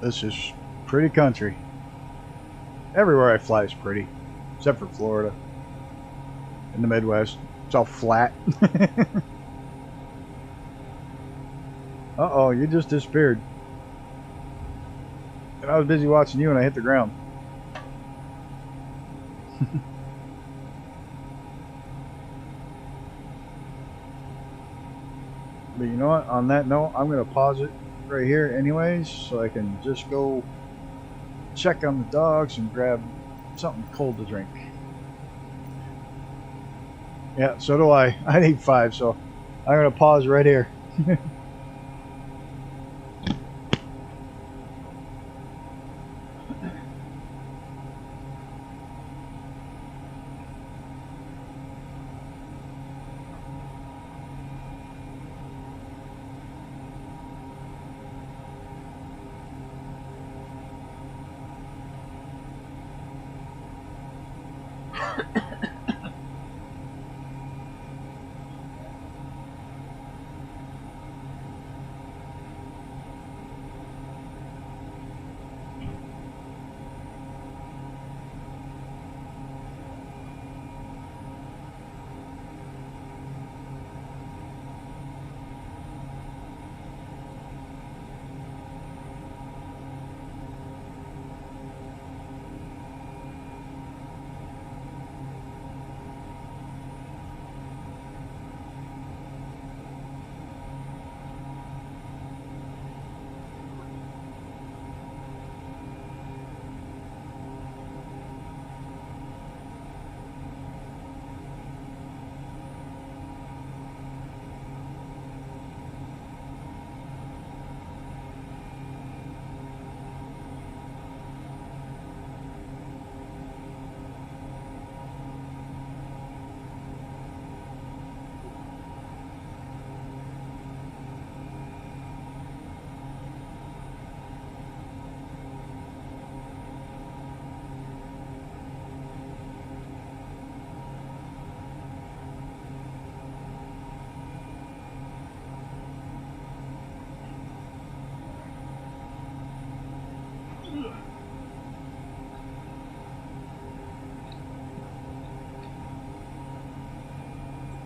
This is pretty country. Everywhere I fly is pretty, except for Florida. In the Midwest, it's all flat. Uh-oh, you just disappeared. And I was busy watching you and I hit the ground. But you know what? On that note, I'm going to pause it right here anyways, so I can just go check on the dogs and grab something cold to drink. Yeah, so do I. I need 5, so I'm going to pause right here.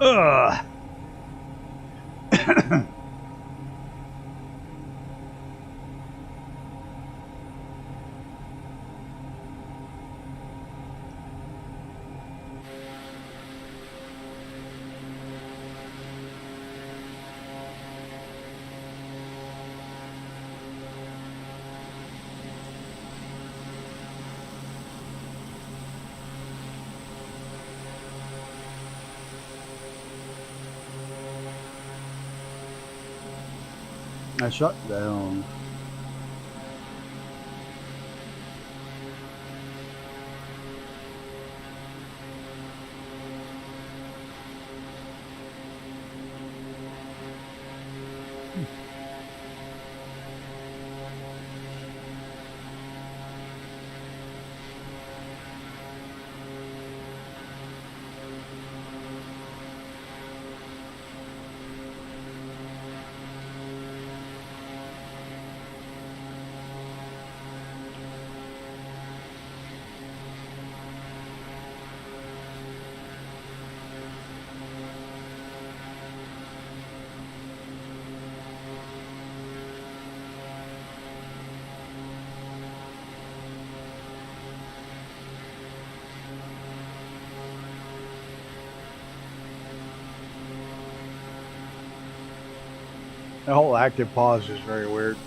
Ugh. I shut down. The whole active pause is very weird.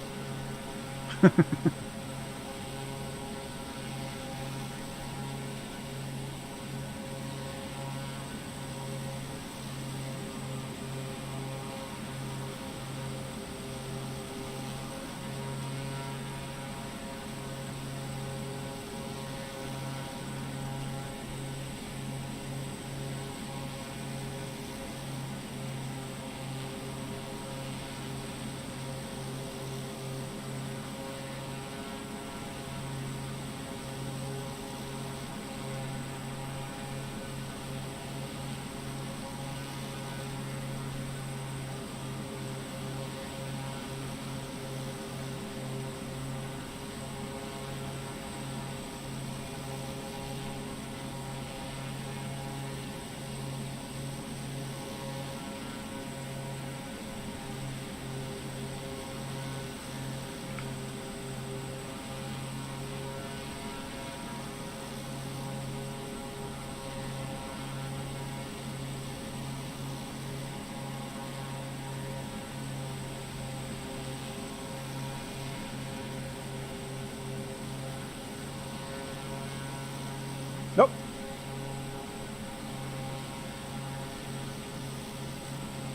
Nope.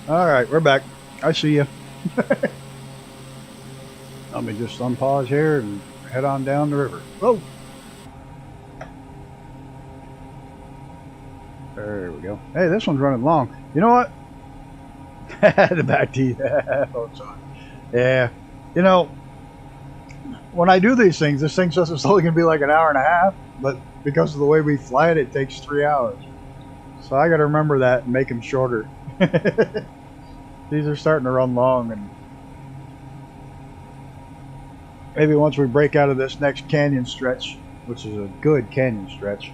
All right, we're back. I see you. Let me just unpause here and head on down the river. Whoa. There we go. Hey, this one's running long. You know what? The back to you. Oh, sorry. Yeah. You know, when I do these things, this thing says it's only going to be like an hour and a half, but because of the way we fly it, it takes 3 hours. So I got to remember that and make them shorter. These are starting to run long, and maybe once we break out of this next canyon stretch, which is a good canyon stretch.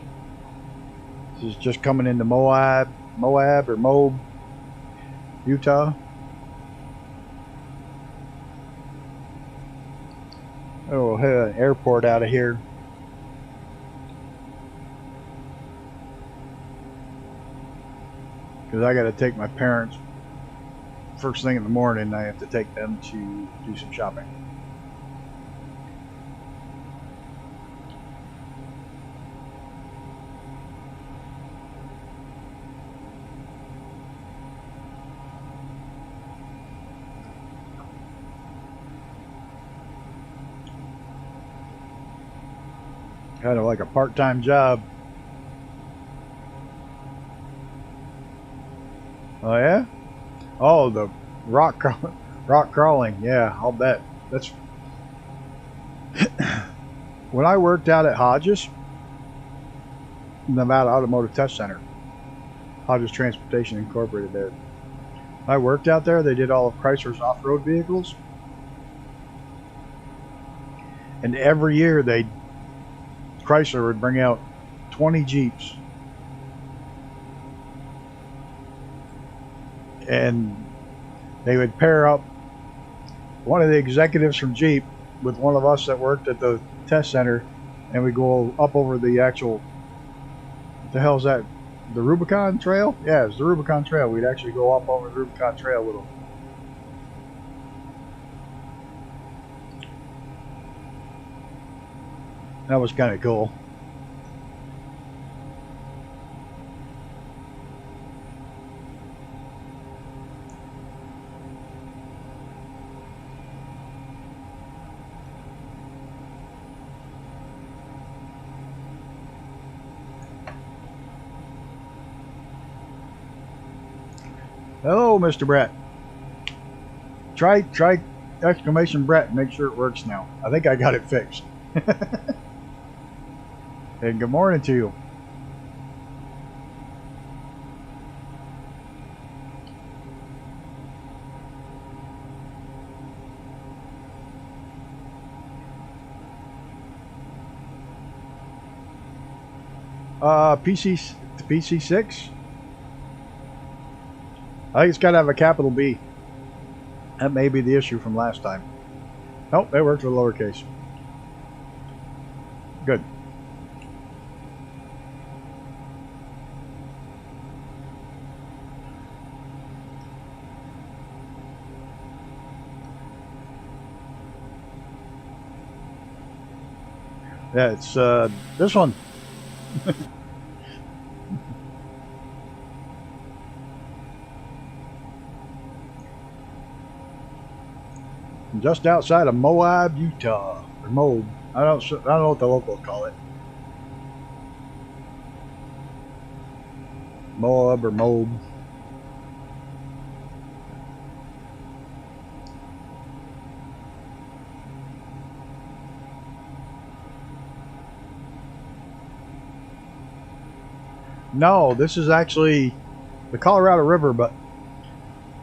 This is just coming into Moab or Moab, Utah. Oh, we'll hit an airport out of here. Because I got to take my parents first thing in the morning. I have to take them to do some shopping. Kind of like a part-time job. Oh yeah? Oh, the rock crawling. Yeah, I'll bet. That's when I worked out at Hodges, Nevada Automotive Test Center. Hodges Transportation Incorporated there. I worked out there. They did all of Chrysler's off-road vehicles. And every year Chrysler would bring out 20 Jeeps. and they would pair up one of the executives from Jeep with one of us that worked at the test center, and we go up over the actual, what the hell is that? The Rubicon Trail? Yeah, it's the Rubicon Trail. We'd actually go up over the Rubicon Trail with them. That was kind of cool. Hello, Mr. Brett. Try exclamation Brett and make sure it works now. I think I got it fixed. And good morning to you. PC6. I think it's got to have a capital B. That may be the issue from last time. Nope, it works with lowercase. Good. Yeah, it's this one. Just outside of Moab, Utah, or Moab. I don't know what the locals call it. Moab or Moab. No, this is actually the Colorado River, but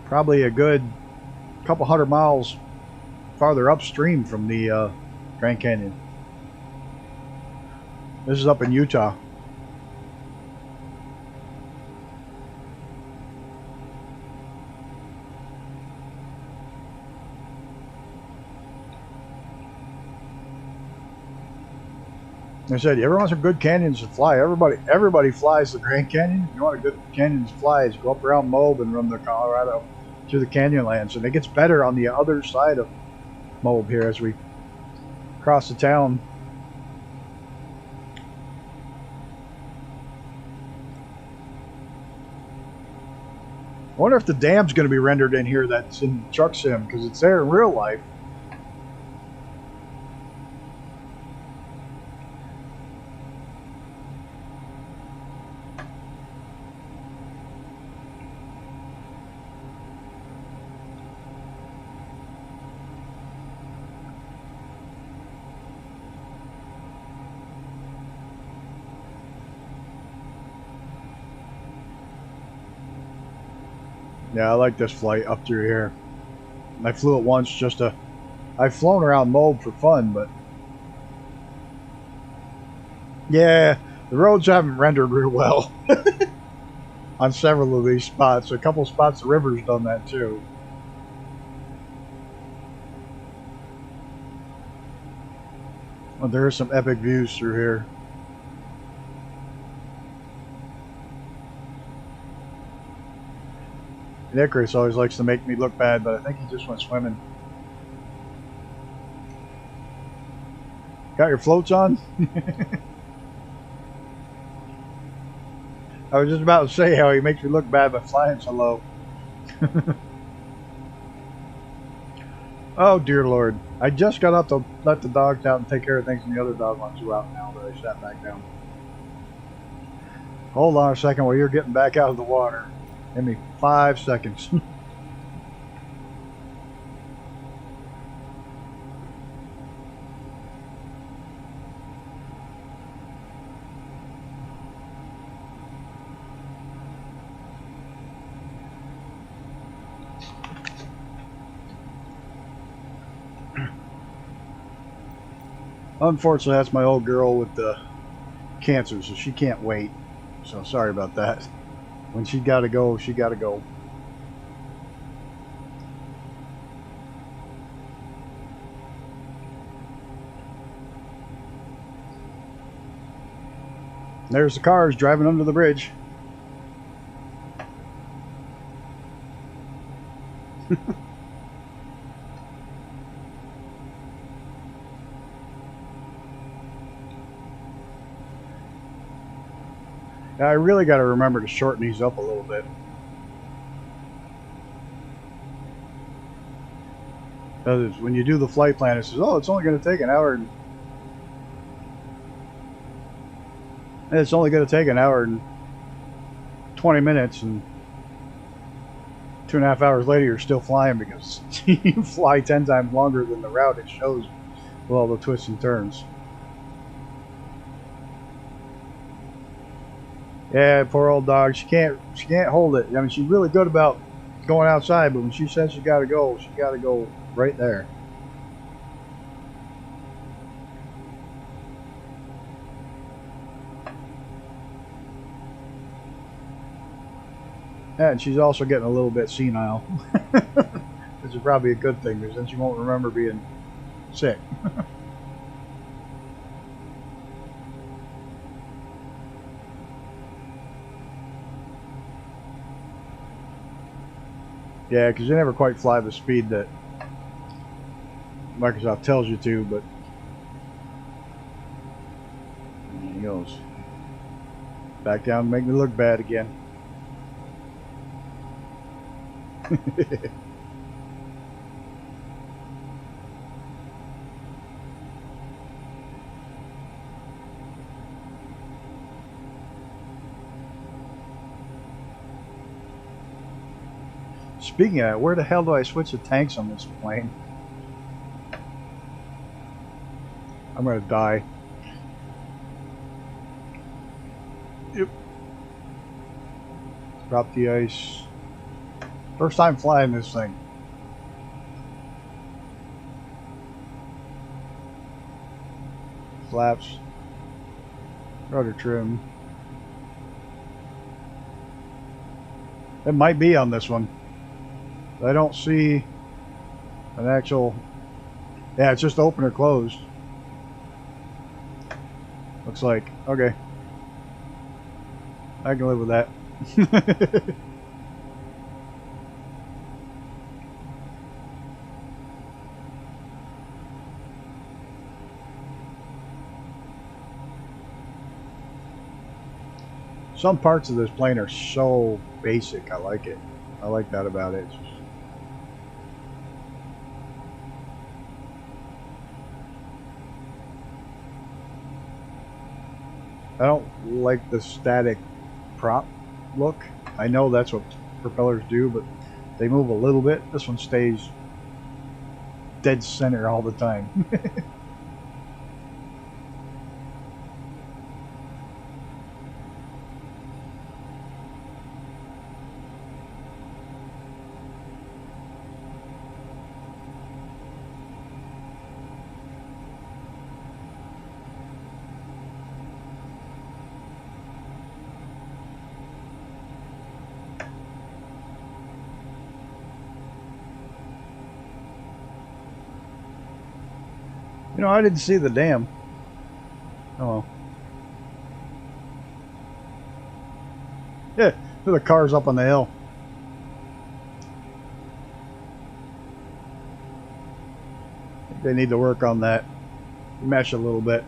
probably a good couple hundred miles farther upstream from the Grand Canyon. This is up in Utah. I said, you ever want some good canyons to fly? Everybody flies the Grand Canyon. If you want a good canyon to fly, is go up around Moab and run the Colorado through the Canyonlands, and it gets better on the other side of Moab here as we cross the town. I wonder if the dam's going to be rendered in here that's in Truck Sim, because it's there in real life. Yeah, I like this flight up through here. I flew it once just to... I've flown around Moab for fun, but... yeah, the roads haven't rendered real well. On several of these spots. A couple spots the river's done that too. Well, there are some epic views through here. Icarus always likes to make me look bad, but I think he just went swimming. Got your floats on? I was just about to say how he makes me look bad by flying so low. Oh dear Lord. I just got up to let the dogs out and take care of things, and the other dog wants to out now, but I sat back down. Hold on a second while you're getting back out of the water. Give me 5 seconds. Unfortunately, that's my old girl with the cancer, so she can't wait. So sorry about that. When she gotta go, she gotta go. There's the cars driving under the bridge. Now, I really got to remember to shorten these up a little bit. Because when you do the flight plan, it says, oh, it's only going to take an hour. And it's only going to take an hour and 20 minutes. And 2.5 hours later, you're still flying because you fly 10 times longer than the route it shows with all the twists and turns. Yeah, poor old dog. She can't hold it. I mean, she's really good about going outside, but when she says she got to go right there. Yeah, and she's also getting a little bit senile, which is probably a good thing because then she won't remember being sick. Yeah, because you never quite fly the speed that Microsoft tells you to, but there he goes. Back down to make me look bad again. Speaking of that, where the hell do I switch the tanks on this plane? I'm gonna die. Yep. Drop the ice. First time flying this thing. Flaps. Rudder trim. It might be on this one. I don't see an actual... Yeah, it's just open or closed. Looks like. Okay. I can live with that. Some parts of this plane are so basic. I like it. I like that about it. I don't like the static prop look. I know that's what propellers do, but they move a little bit. This one stays dead center all the time. You know, I didn't see the dam. Oh well. Yeah, the car's up on the hill. They need to work on that. Mesh a little bit.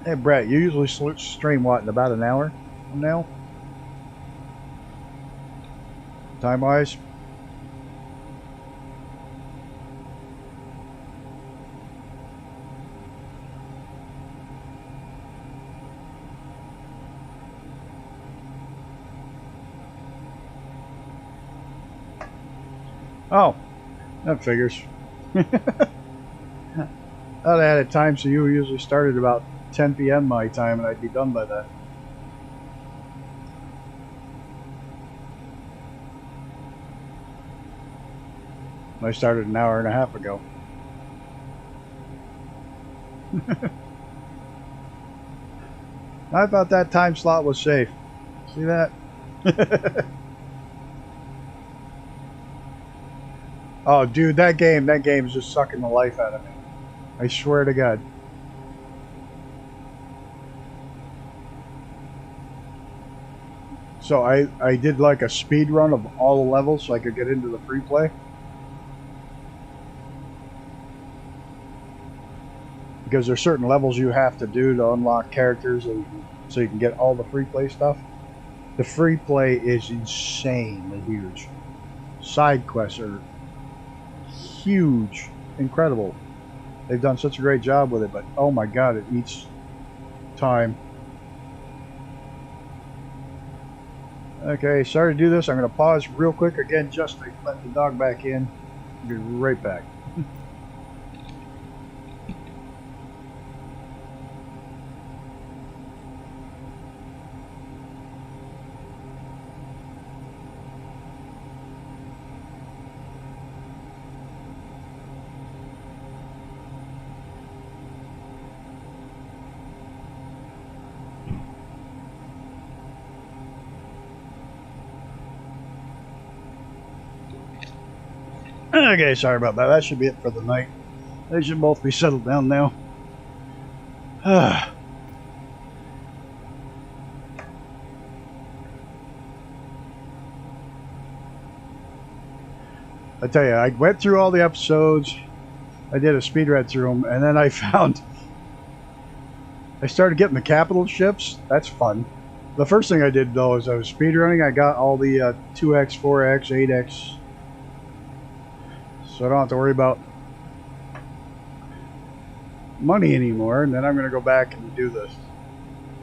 Hey Brett, you usually stream what, in about an hour from now? Time wise? Oh, that figures. I'd had a time, so you usually started about 10 p.m. my time, and I'd be done by then. I started an hour and a half ago. I thought that time slot was safe. See that? Oh, dude, that game is just sucking the life out of me. I swear to God. So I did like a speed run of all the levels so I could get into the free play. Because there's certain levels you have to do to unlock characters so you can get all the free play stuff. The free play is insanely huge. Side quests are huge, incredible. They've done such a great job with it, but oh my God, it eats time. Okay, sorry to do this. I'm going to pause real quick again just to let the dog back in. I'll be right back. Okay, sorry about that. That should be it for the night. They should both be settled down now. I tell you, I went through all the episodes. I did a speed read through them, and then I found I started getting the capital ships. That's fun. The first thing I did though is I was speed running. I got all the 2x, 4x, 8x, so I don't have to worry about money anymore. And then I'm going to go back and do the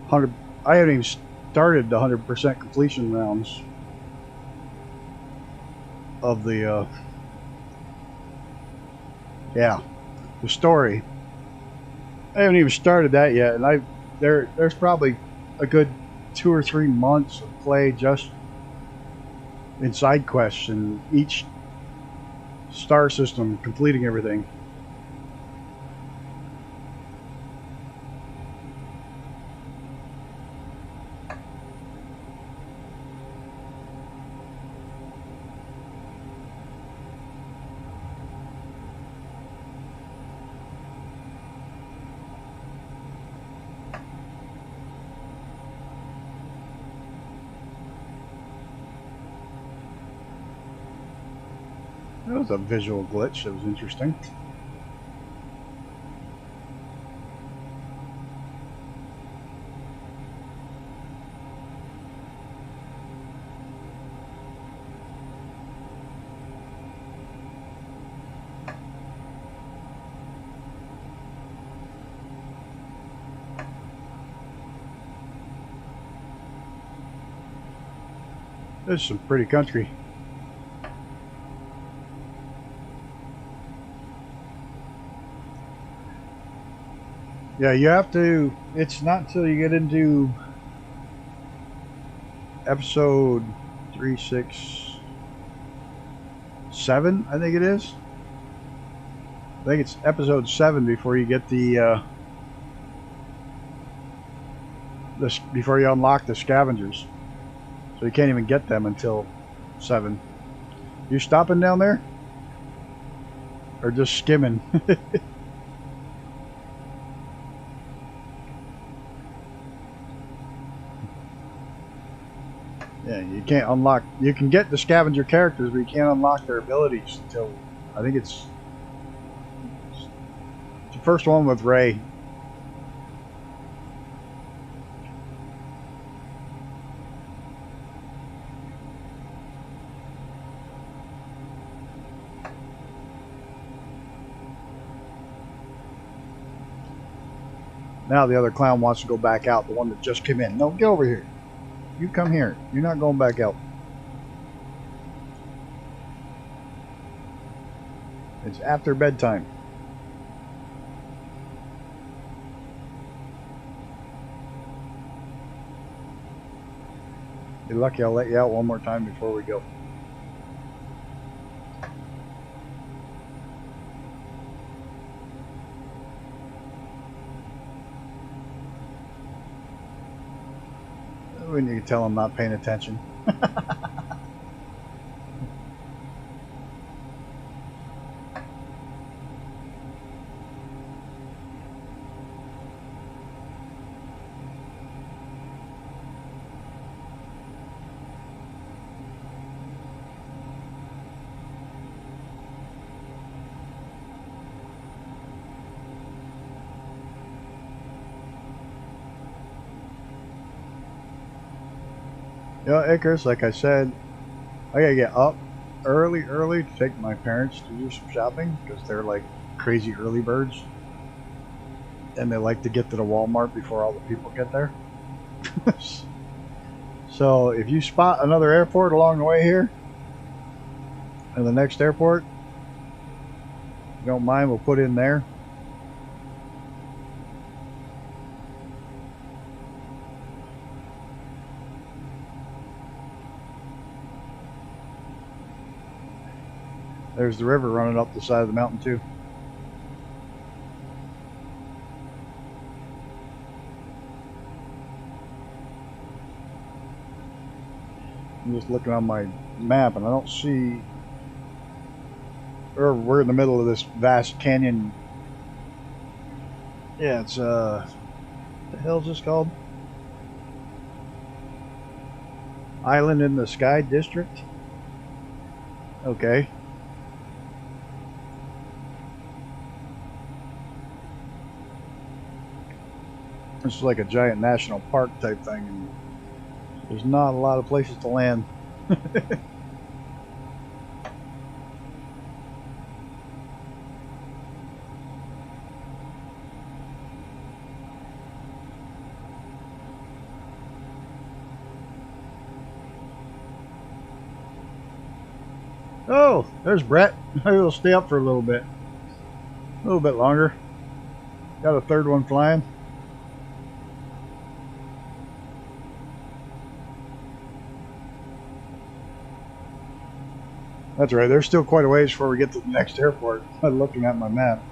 100. I haven't even started the 100% completion rounds of the the story. I haven't even started that yet, and there's probably a good 2 or 3 months of play just in side quests and each star system, completing everything. That was a visual glitch. That was interesting. This is some pretty country. Yeah, you have to. It's not until you get into episode 3, 6, 7, I think it is. I think it's episode 7 before you get before you unlock the scavengers. So you can't even get them until 7. You stopping down there? Or just skimming? Yeah, you can't unlock. You can get the scavenger characters, but you can't unlock their abilities until I think it's the first one with Ray. Now the other clown wants to go back out. The one that just came in. No, get over here. You come here. You're not going back out. It's after bedtime. You're lucky I'll let you out one more time before we go. when you can tell I'm not paying attention. You know, Icarus, like I said, I gotta get up early to take my parents to do some shopping because they're like crazy early birds. And they like to get to the Walmart before all the people get there. So if you spot another airport along the way here, and the next airport, if you don't mind, we'll put in there. There's the river running up the side of the mountain too. I'm just looking on my map and I don't see, or we're in the middle of this vast canyon. Yeah, it's what the hell's this called? Island in the Sky District. Okay. It's like a giant national park type thing, and there's not a lot of places to land. Oh, there's Brett. Maybe we'll stay up for a little bit longer. Got a third one flying. That's right, there's still quite a ways before we get to the next airport. I'm looking at my map.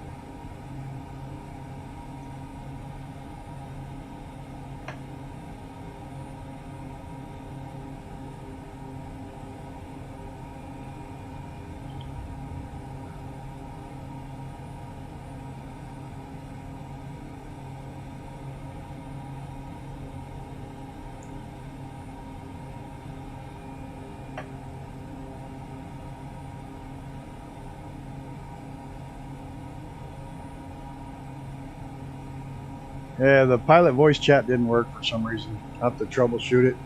Yeah, the pilot voice chat didn't work for some reason. I'll have to troubleshoot it.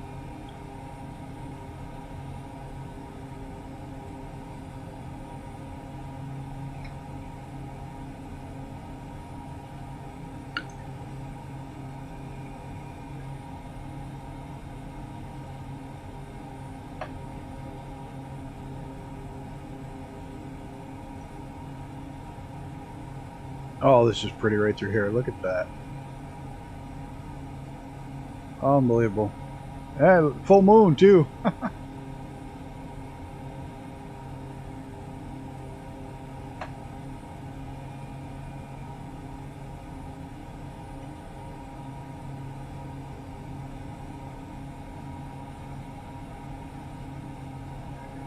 Oh, this is pretty right through here. Look at that. Unbelievable. Yeah, full moon too.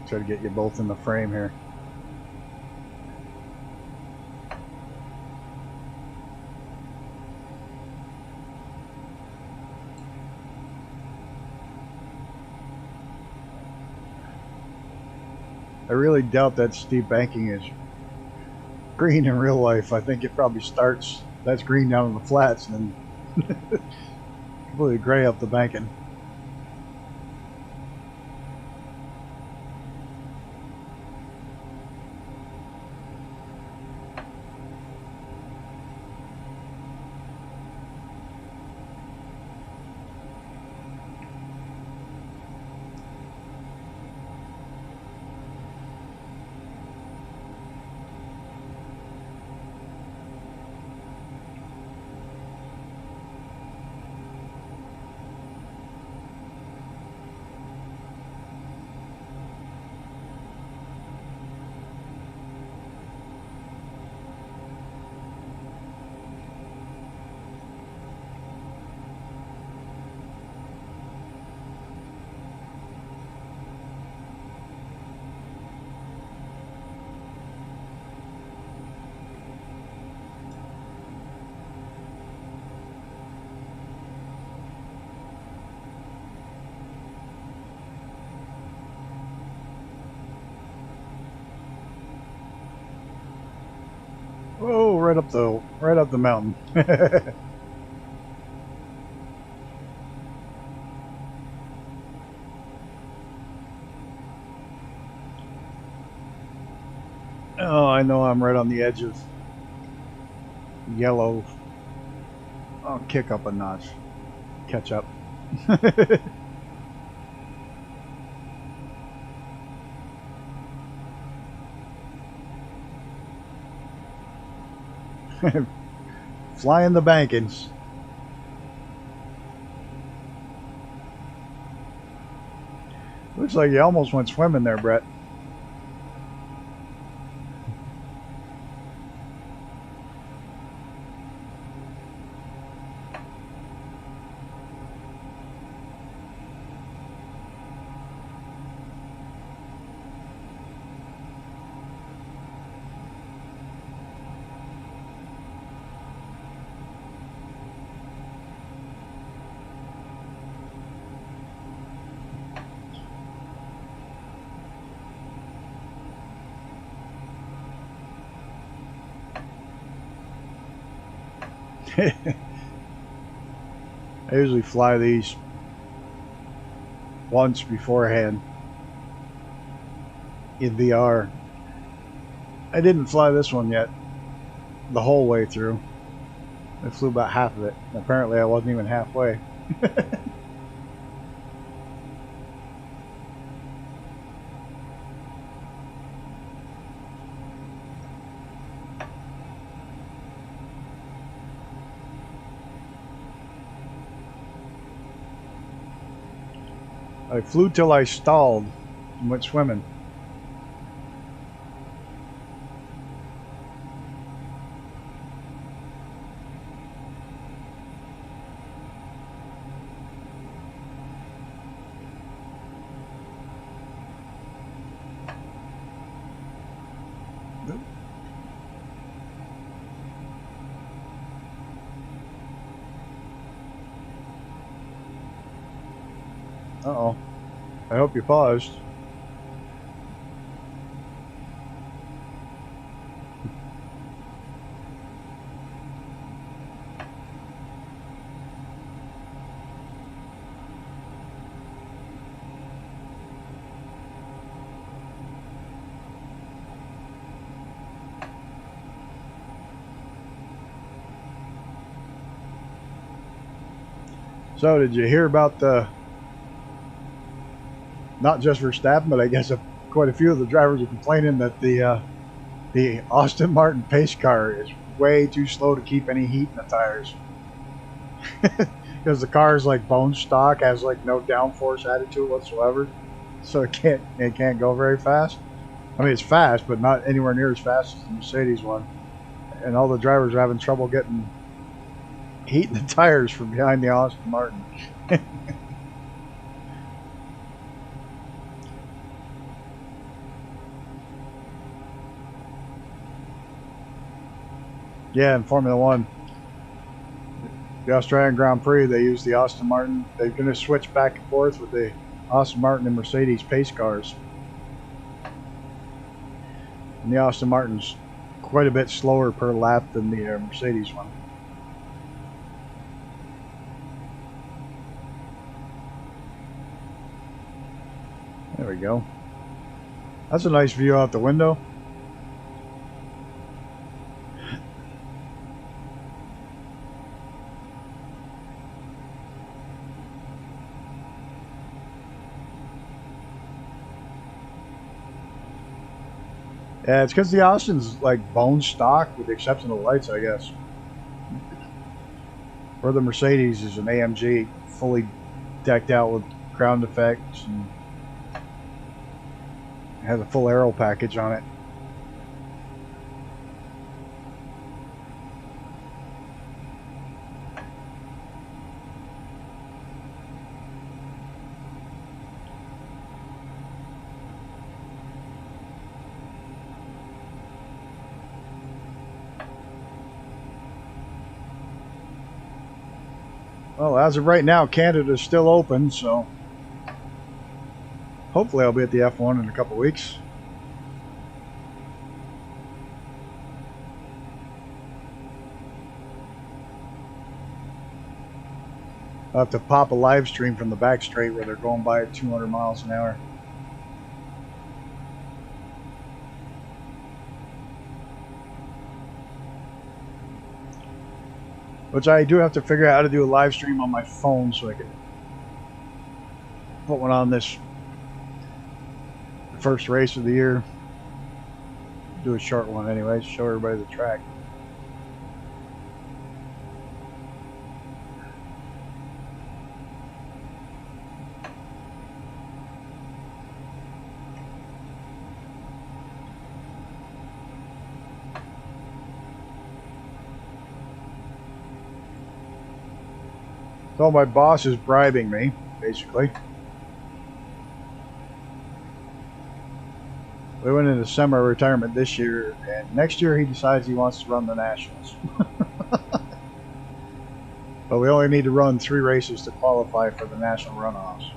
Try to get you both in the frame here. I really doubt that steep banking is green in real life. I think it probably starts, that's green down in the flats and then completely gray up the banking. Oh, right up the mountain. Oh, I know I'm right on the edge of yellow. I'll kick up a notch. Catch up. Flying the bankings. Looks like you almost went swimming there, Brett. I usually fly these once beforehand in VR. I didn't fly this one yet the whole way through. I flew about half of it. Apparently I wasn't even halfway. I flew till I stalled and went swimming. Uh-oh. I hope you paused. So, did you hear about the, not just Verstappen, but I guess quite a few of the drivers are complaining that the Aston Martin pace car is way too slow to keep any heat in the tires. Because the car is like bone stock, has like no downforce added to it whatsoever, so it can't go very fast. I mean, it's fast, but not anywhere near as fast as the Mercedes one. And all the drivers are having trouble getting heat in the tires from behind the Aston Martin. Yeah, in Formula One, the Australian Grand Prix, they use the Aston Martin. They're going to switch back and forth with the Aston Martin and Mercedes pace cars. And the Aston Martin's quite a bit slower per lap than the Mercedes one. There we go. That's a nice view out the window. Yeah, it's because the Austin's like bone stock, with the exception of the lights, I guess. Or the Mercedes is an AMG, fully decked out with ground effects and has a full aero package on it. Well, as of right now, Canada's still open, so hopefully I'll be at the F1 in a couple weeks. I'll have to pop a live stream from the back straight where they're going by at 200 miles an hour. Which I do have to figure out how to do a live stream on my phone so I can put one on this first race of the year. Do a short one anyway, show everybody the track. So my boss is bribing me, basically. We went into semi-retirement this year, and next year he decides he wants to run the Nationals. But we only need to run 3 races to qualify for the national runoffs.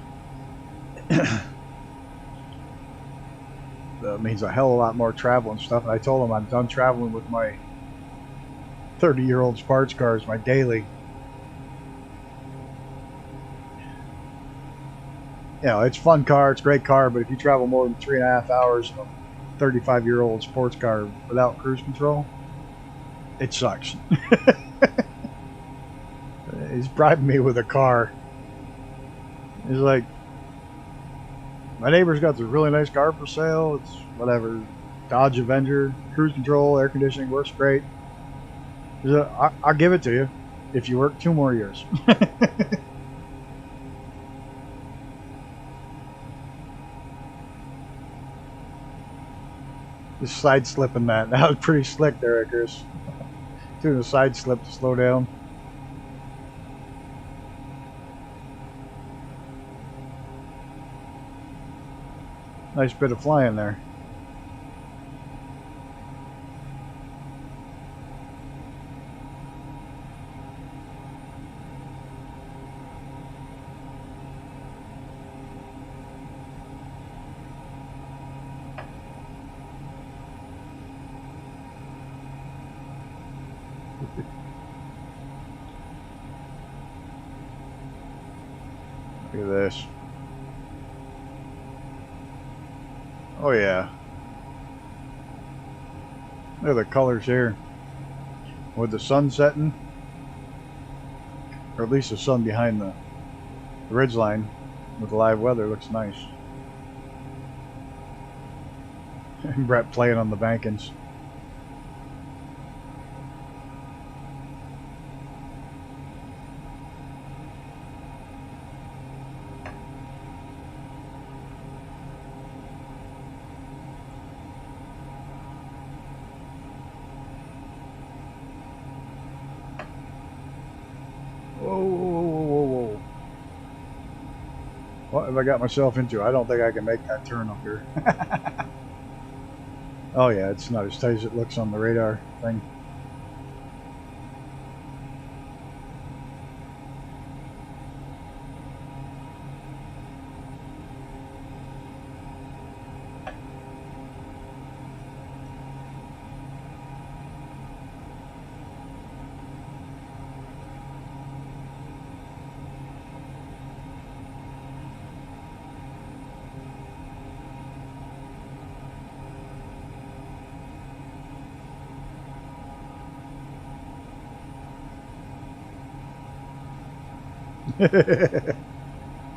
That means a hell of a lot more travel and stuff. And I told him I'm done traveling with my 30-year-old sports cars, my daily. You know, it's a fun car, it's a great car, but if you travel more than 3.5 hours in a 35-year-old sports car without cruise control, it sucks. He's bribing me with a car. He's like, my neighbor's got this really nice car for sale. It's whatever, Dodge Avenger, cruise control, air conditioning, works great. He's like, I'll give it to you if you work 2 more years. Just side slipping that. That was pretty slick there, Chris. Doing a side slip to slow down. Nice bit of flying there. Look at this. Oh yeah. Look at the colors here. With the sun setting. Or at least the sun behind the ridge line with the live weather looks nice. And Brett playing on the bankings. Whoa. What have I got myself into? I don't think I can make that turn up here. Oh yeah, it's not as tight as it looks on the radar thing.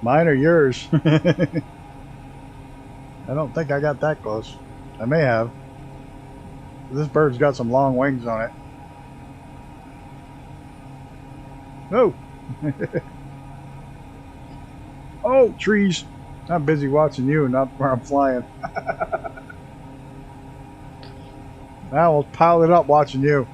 Mine or yours? I don't think I got that close. I may have. This bird's got some long wings on it. Oh! Oh, trees! I'm busy watching you, not where I'm flying. Now we'll pile it up watching you.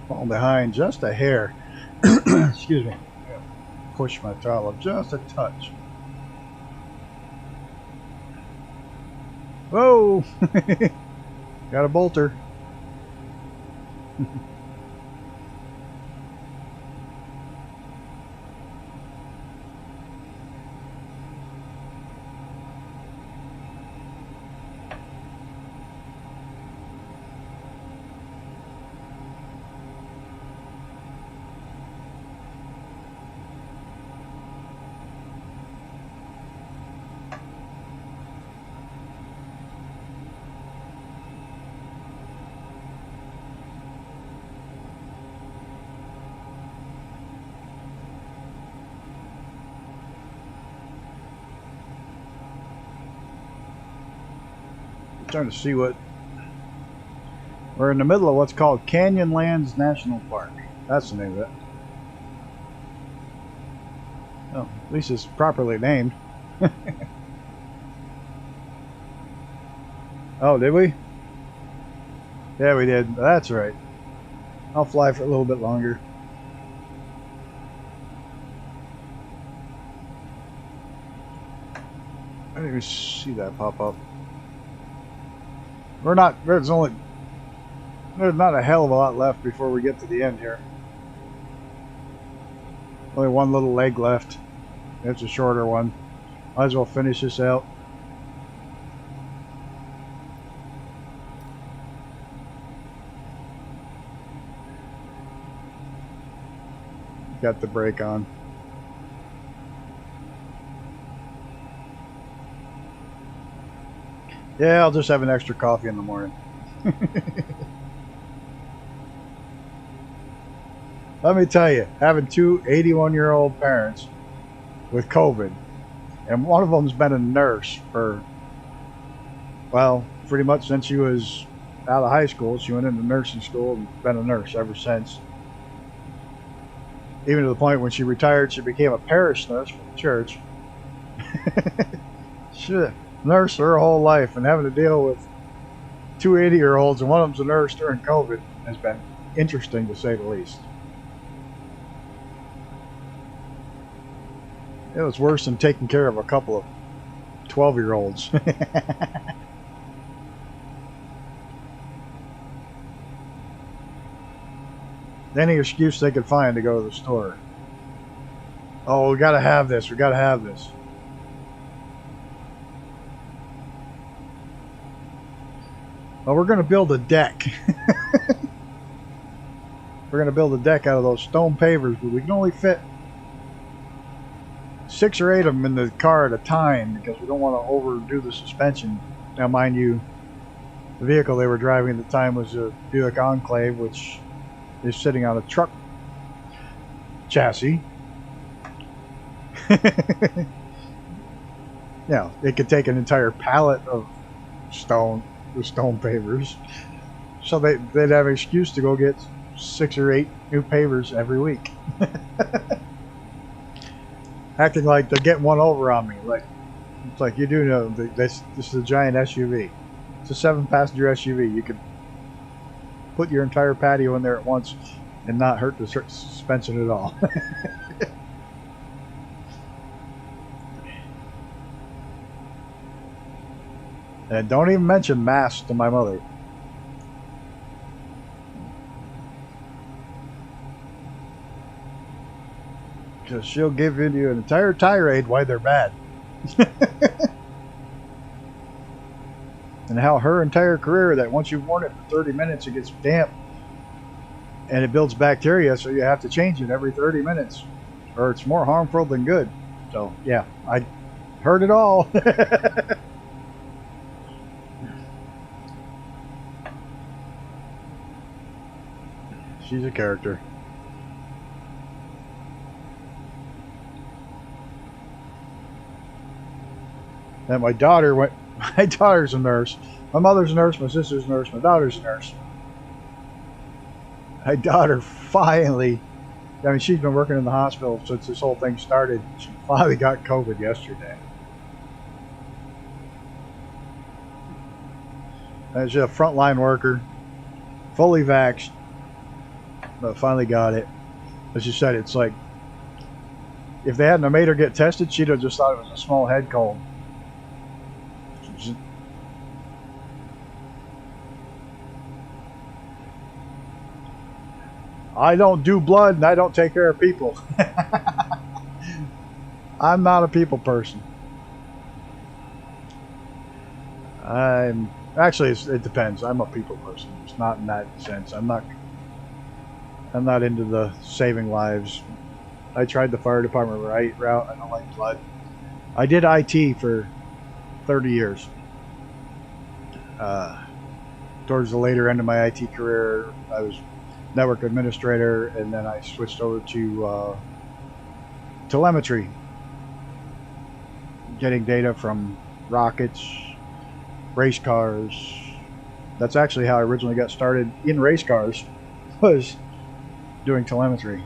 Falling behind just a hair. Excuse me. Push my throttle just a touch. Whoa! Got a bolter. Trying to see what we're in the middle of. What's called Canyonlands National Park. That's the name of it. Oh, at least it's properly named. Oh, did we? Yeah, we did. That's right. I'll fly for a little bit longer. I didn't even see that pop up. We're not, there's not a hell of a lot left before we get to the end here. Only one little leg left. It's a shorter one. Might as well finish this out. Got the brake on. Yeah, I'll just have an extra coffee in the morning. Let me tell you, having two 81-year-old parents with COVID, and one of them's been a nurse for, well, pretty much since she was out of high school. She went into nursing school and been a nurse ever since. Even to the point when she retired, she became a parish nurse for the church. Shit. Nurse her whole life, and having to deal with two 80-year-olds, and one of them's a nurse during COVID, has been interesting to say the least. It was worse than taking care of a couple of 12-year-olds. Any excuse they could find to go to the store. Oh, we gotta have this, we gotta have this. Well, we're going to build a deck. We're going to build a deck out of those stone pavers, but we can only fit 6 or 8 of them in the car at a time because we don't want to overdo the suspension. Now, mind you, the vehicle they were driving at the time was a Buick Enclave, which is sitting on a truck chassis. Yeah, it could take an entire pallet of stone pavers, so they'd have an excuse to go get 6 or 8 new pavers every week. Acting like they're getting one over on me. Like, it's like, you do know this is a giant SUV. It's a 7-passenger SUV. You could put your entire patio in there at once and not hurt the suspension at all. And don't even mention masks to my mother. Because she'll give you an entire tirade why they're bad. And how her entire career, that once you've worn it for 30 minutes, it gets damp. And it builds bacteria, so you have to change it every 30 minutes. Or it's more harmful than good. So, yeah, I heard it all. She's a character. And my daughter's a nurse. My mother's a nurse, my sister's a nurse, my daughter's a nurse. My daughter finally, I mean, she's been working in the hospital since this whole thing started. She finally got COVID yesterday. And she's a frontline worker, fully vaxxed. But finally got it. As you said, it's like, if they hadn't made her get tested, she'd have just thought it was a small head cold. I don't do blood and I don't take care of people. I'm not a people person. It depends. I'm a people person. It's not in that sense. I'm not into the saving lives. I tried the fire department route. I don't like blood. I did IT for 30 years. Towards the later end of my IT career, I was network administrator, and then I switched over to telemetry, getting data from rockets, race cars. That's actually how I originally got started in race cars, was doing telemetry.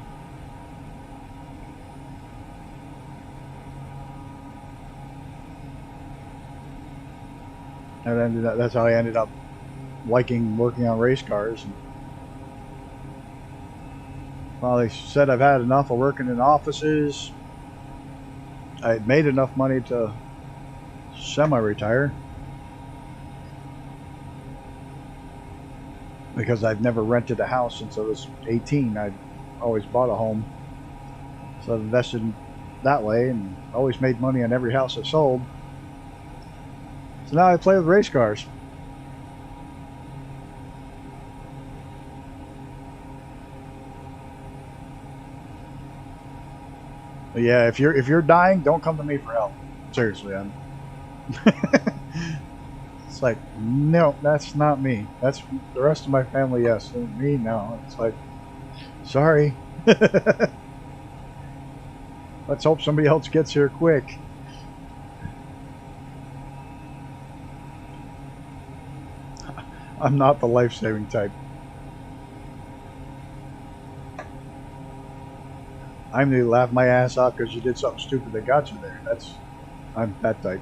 And that's how I ended up liking working on race cars. Well, they said I've had enough of working in offices. I had made enough money to semi-retire, because I've never rented a house since I was 18. I'd always bought a home, so I've invested that way and always made money on every house I sold. So now I play with race cars. But yeah, if you're dying, don't come to me for help. Seriously, it's like, no, that's not me. That's the rest of my family. Yes, me, no. It's like, sorry. Let's hope somebody else gets here quick. I'm not the life-saving type. I'm the laugh my ass off because you did something stupid that got you there. I'm that type.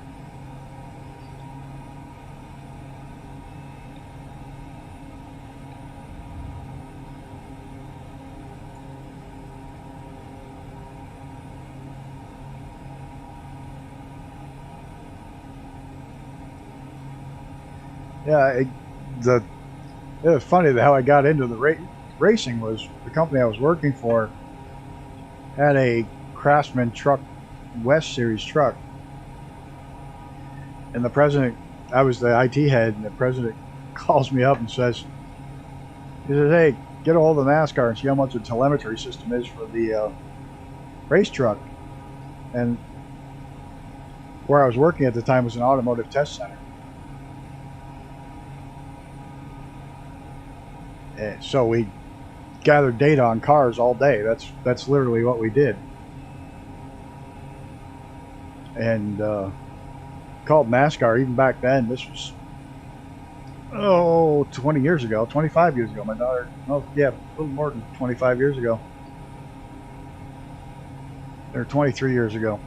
Yeah, it was funny how I got into the racing. Was the company I was working for had a Craftsman truck, West Series truck, and the president, I was the IT head, and the president calls me up and says, hey, get a hold of NASCAR and see how much the telemetry system is for the race truck. And where I was working at the time was an automotive test center. And so we gathered data on cars all day. That's literally what we did. And called NASCAR even back then. This was 20 years ago, 25 years ago. My daughter, a little more than 25 years ago. Or 23 years ago.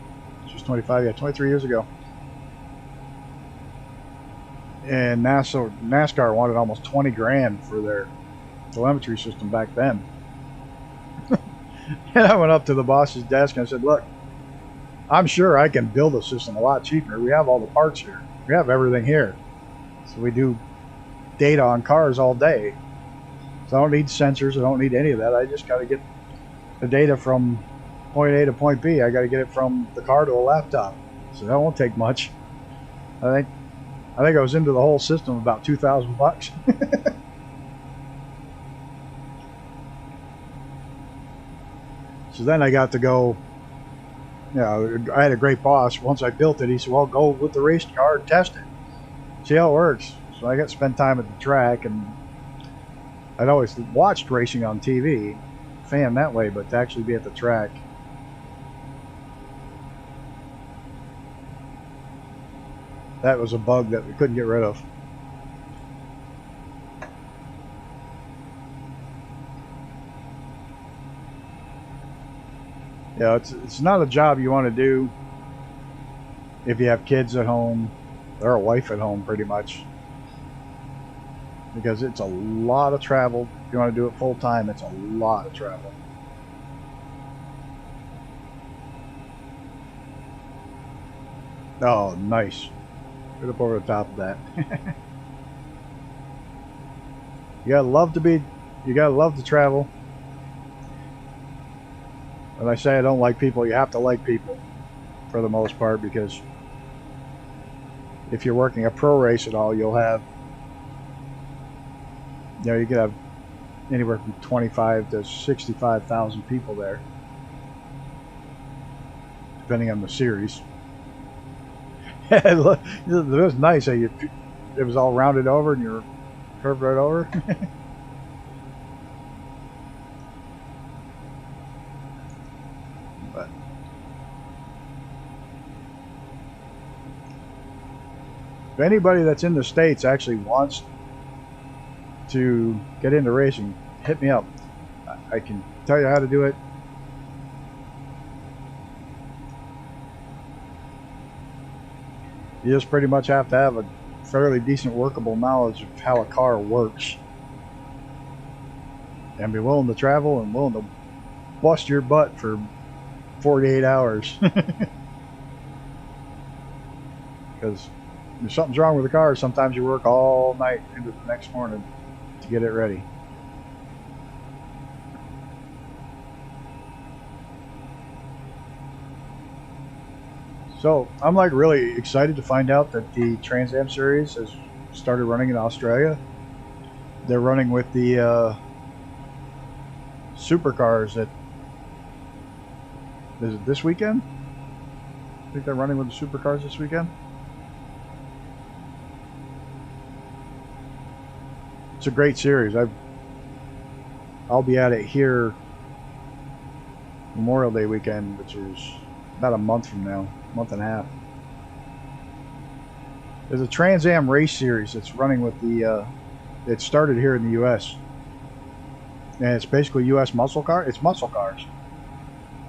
She was 25, 23 years ago. And NASCAR wanted almost 20 grand for their telemetry system back then. And I went up to the boss's desk and I said, look, I'm sure I can build a system a lot cheaper. We have all the parts here. We have everything here. So we do data on cars all day. So I don't need sensors. I don't need any of that. I just got to get the data from point A to point B. I got to get it from the car to a laptop. So that won't take much. I think I was into the whole system about $2,000. So then I got to go, I had a great boss. Once I built it, he said, well, go with the race car and test it. See how it works. So I got to spend time at the track, and I'd always watched racing on TV, fan that way, but to actually be at the track. That was a bug that we couldn't get rid of. Yeah, it's not a job you want to do if you have kids at home or a wife at home, pretty much. because it's a lot of travel. If you want to do it full time, it's a lot of travel. Oh, nice. Right up over the top of that. You gotta love to travel. When I say I don't like people, you have to like people for the most part, because if you're working a pro race at all, you'll have, you could have anywhere from 25 to 65,000 people there, depending on the series. It was nice. It was all rounded over and you're curved right over. But if anybody that's in the States actually wants to get into racing, hit me up. I can tell you how to do it. You just pretty much have to have a fairly decent workable knowledge of how a car works, and be willing to travel and willing to bust your butt for 48 hours. Because if something's wrong with the car, sometimes you work all night into the next morning to get it ready. So I'm like really excited to find out that the Trans Am series has started running in Australia. They're running with the supercars at, is it this weekend? I think they're running with the supercars this weekend. It's a great series. I'll be at it here Memorial Day weekend, which is about a month from now, month and a half. There's a Trans Am race series that's running with the it started here in the US, and it's basically US muscle car. It's muscle cars,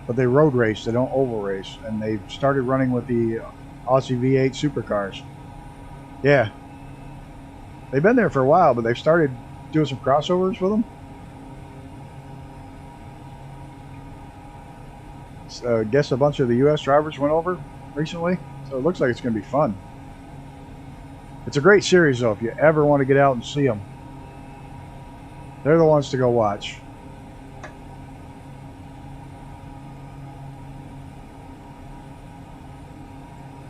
but they road race, they don't oval race, and they've started running with the Aussie V8 supercars. Yeah, they've been there for a while, but they've started doing some crossovers with them. So I guess a bunch of the US drivers went over recently, so it looks like it's going to be fun. It's a great series, though, if you ever want to get out and see them. They're the ones to go watch.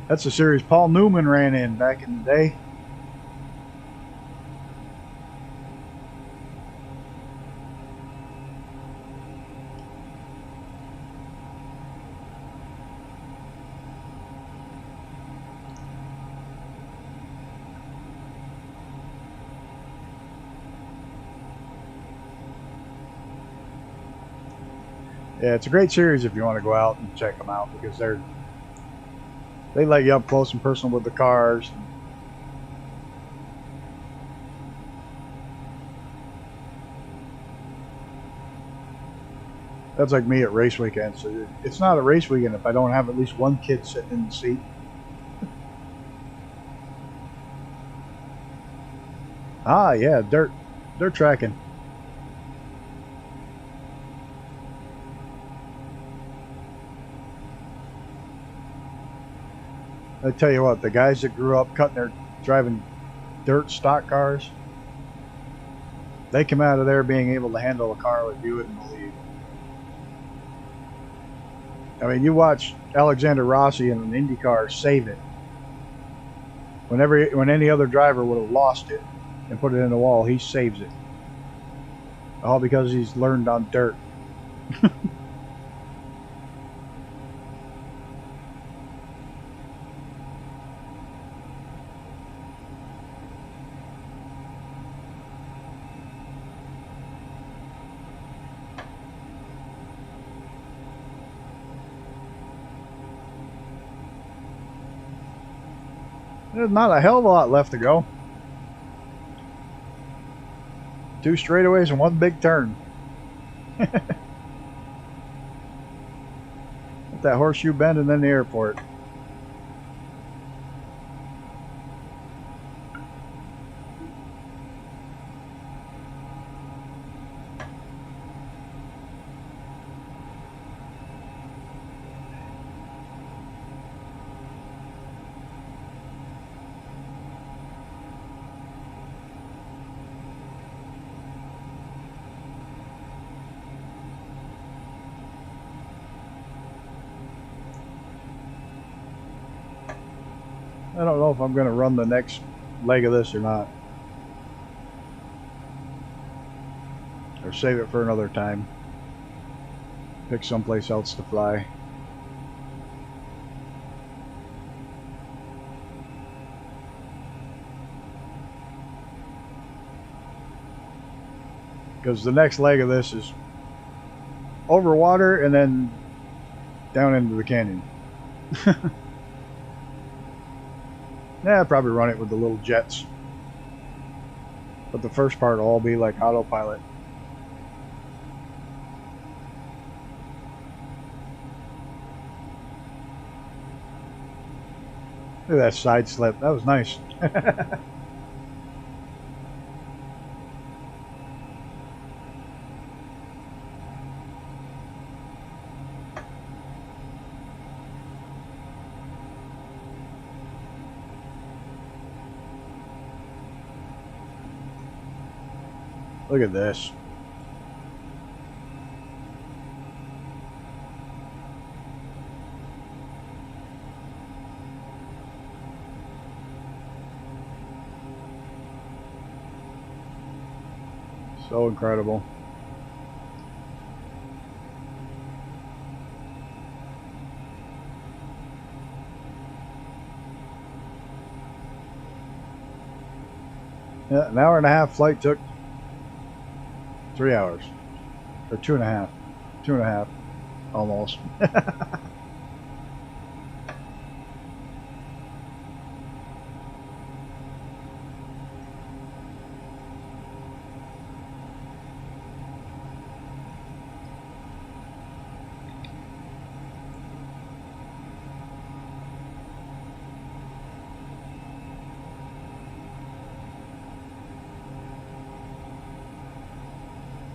That's the series Paul Newman ran in back in the day. Yeah, it's a great series if you want to go out and check them out, because they let you up close and personal with the cars. That's like me at race weekends. So it's not a race weekend if I don't have at least one kid sitting in the seat. Ah, yeah, dirt tracking. I tell you what, the guys that grew up driving dirt stock cars, they come out of there being able to handle a car like you wouldn't believe. I mean, you watch Alexander Rossi in an Indy car save it. When any other driver would have lost it and put it in the wall, he saves it. All because he's learned on dirt. There's not a hell of a lot left to go. 2 straightaways and 1 big turn. At that horseshoe bend and then the airport. I don't know if I'm going to run the next leg of this or not. Or save it for another time. Pick someplace else to fly. Because the next leg of this is over water and then down into the canyon. Yeah, I'd probably run it with the little jets. But the first part will all be like autopilot. Look at that side slip. That was nice. Look at this. So incredible. Yeah, an hour and a half flight took 3 hours. Or 2.5. 2.5. Almost.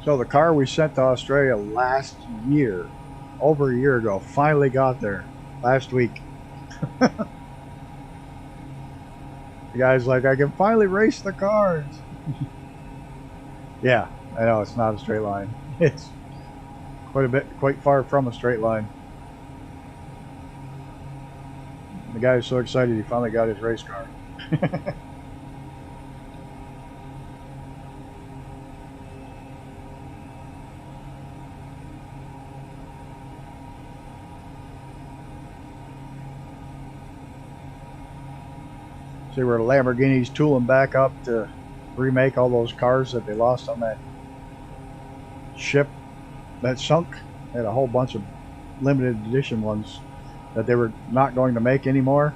So the car we sent to Australia last year, over a year ago, finally got there last week. The guy's like, I can finally race the cars. Yeah, I know, it's not a straight line. It's quite far from a straight line. The guy is so excited he finally got his race car. See where Lamborghini's tooling back up to remake all those cars that they lost on that ship that sunk. They had a whole bunch of limited edition ones that they were not going to make anymore.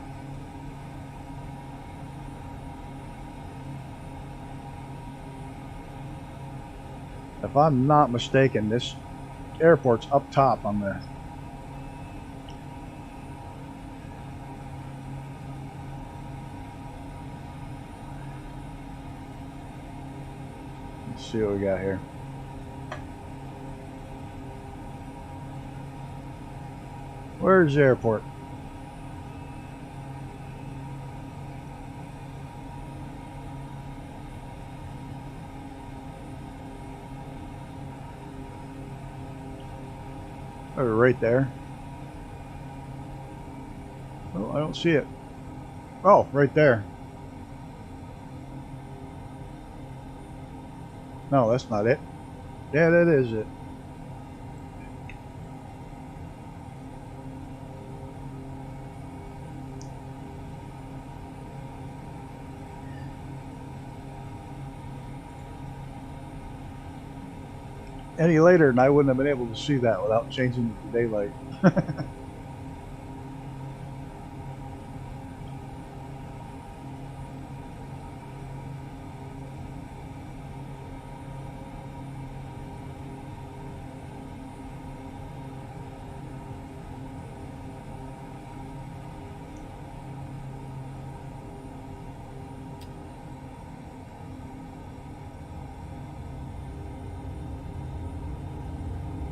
If I'm not mistaken, this airport's up top on the let's see what we got here. Where's the airport? Oh, right there. Oh, I don't see it. Oh, right there. No, that's not it. Yeah, that is it. Any later and I wouldn't have been able to see that without changing it to daylight.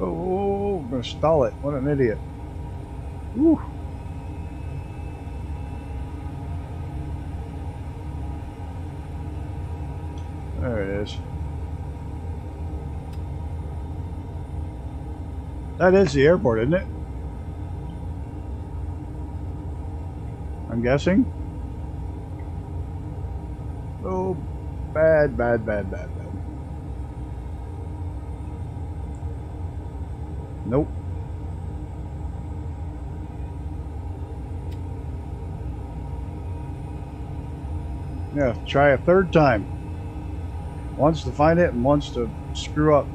Oh, I'm gonna stall it. What an idiot. Woo. There it is. That is the airport, isn't it? I'm guessing. Oh, bad, bad, bad, bad, bad. Nope. Yeah, try a third time. Once to find it and once to screw up.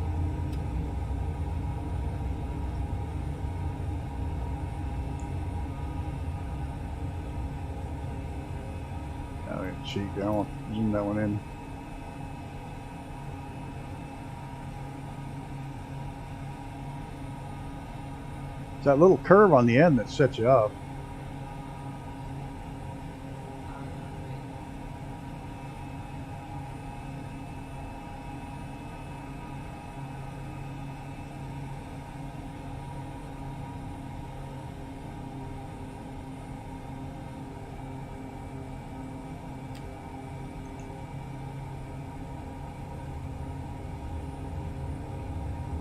Oh, cheat. I don't want to zoom that one in. It's that little curve on the end that sets you up.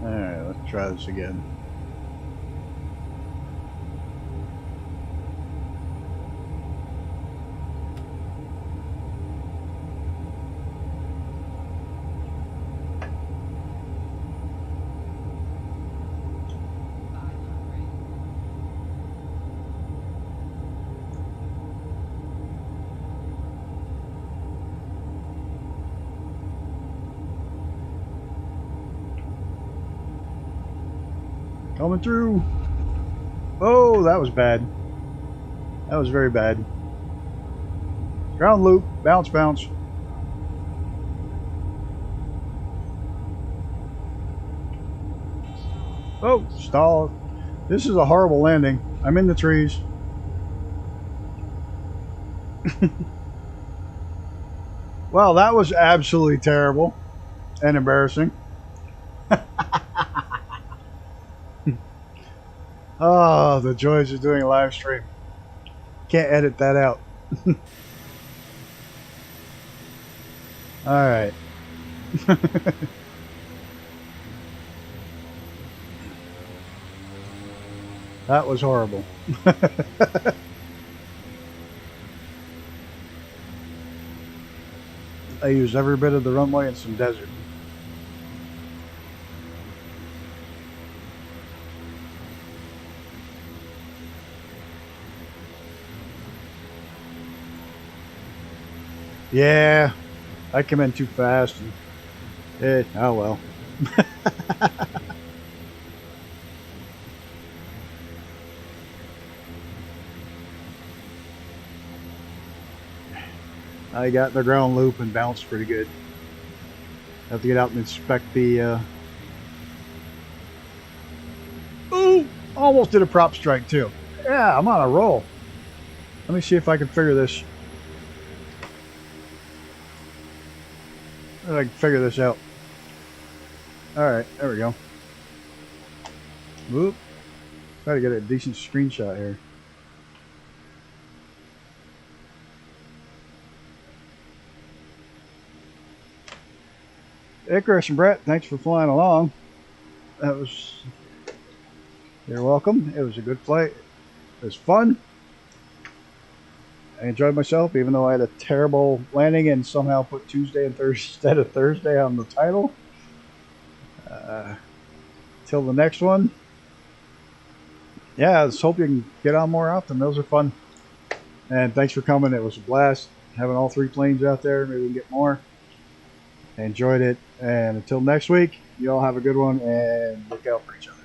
Alright, let's try this again. Coming through. Oh, that was bad. That was very bad. Ground loop. Bounce, bounce. Oh, stall. This is a horrible landing. I'm in the trees. Well, that was absolutely terrible and embarrassing. Oh, the joys of doing a live stream. Can't edit that out. Alright. That was horrible. I used every bit of the runway in some desert. Yeah, I came in too fast. And, oh well. I got the ground loop and bounced pretty good. Have to get out and inspect the. Ooh! Almost did a prop strike too. Yeah, I'm on a roll. Let me see if I can figure this. I can figure this out. Alright, there we go. Whoop. Try to get a decent screenshot here. Icarus and Brett, thanks for flying along. That was... You're welcome. It was a good flight. It was fun. I enjoyed myself, even though I had a terrible landing and somehow put Tuesday and Thursday instead of Thursday on the title. Till the next one. Yeah, let's hope you can get on more often. Those are fun. And thanks for coming. It was a blast having all three planes out there. Maybe we can get more. I enjoyed it. And until next week, you all have a good one and look out for each other.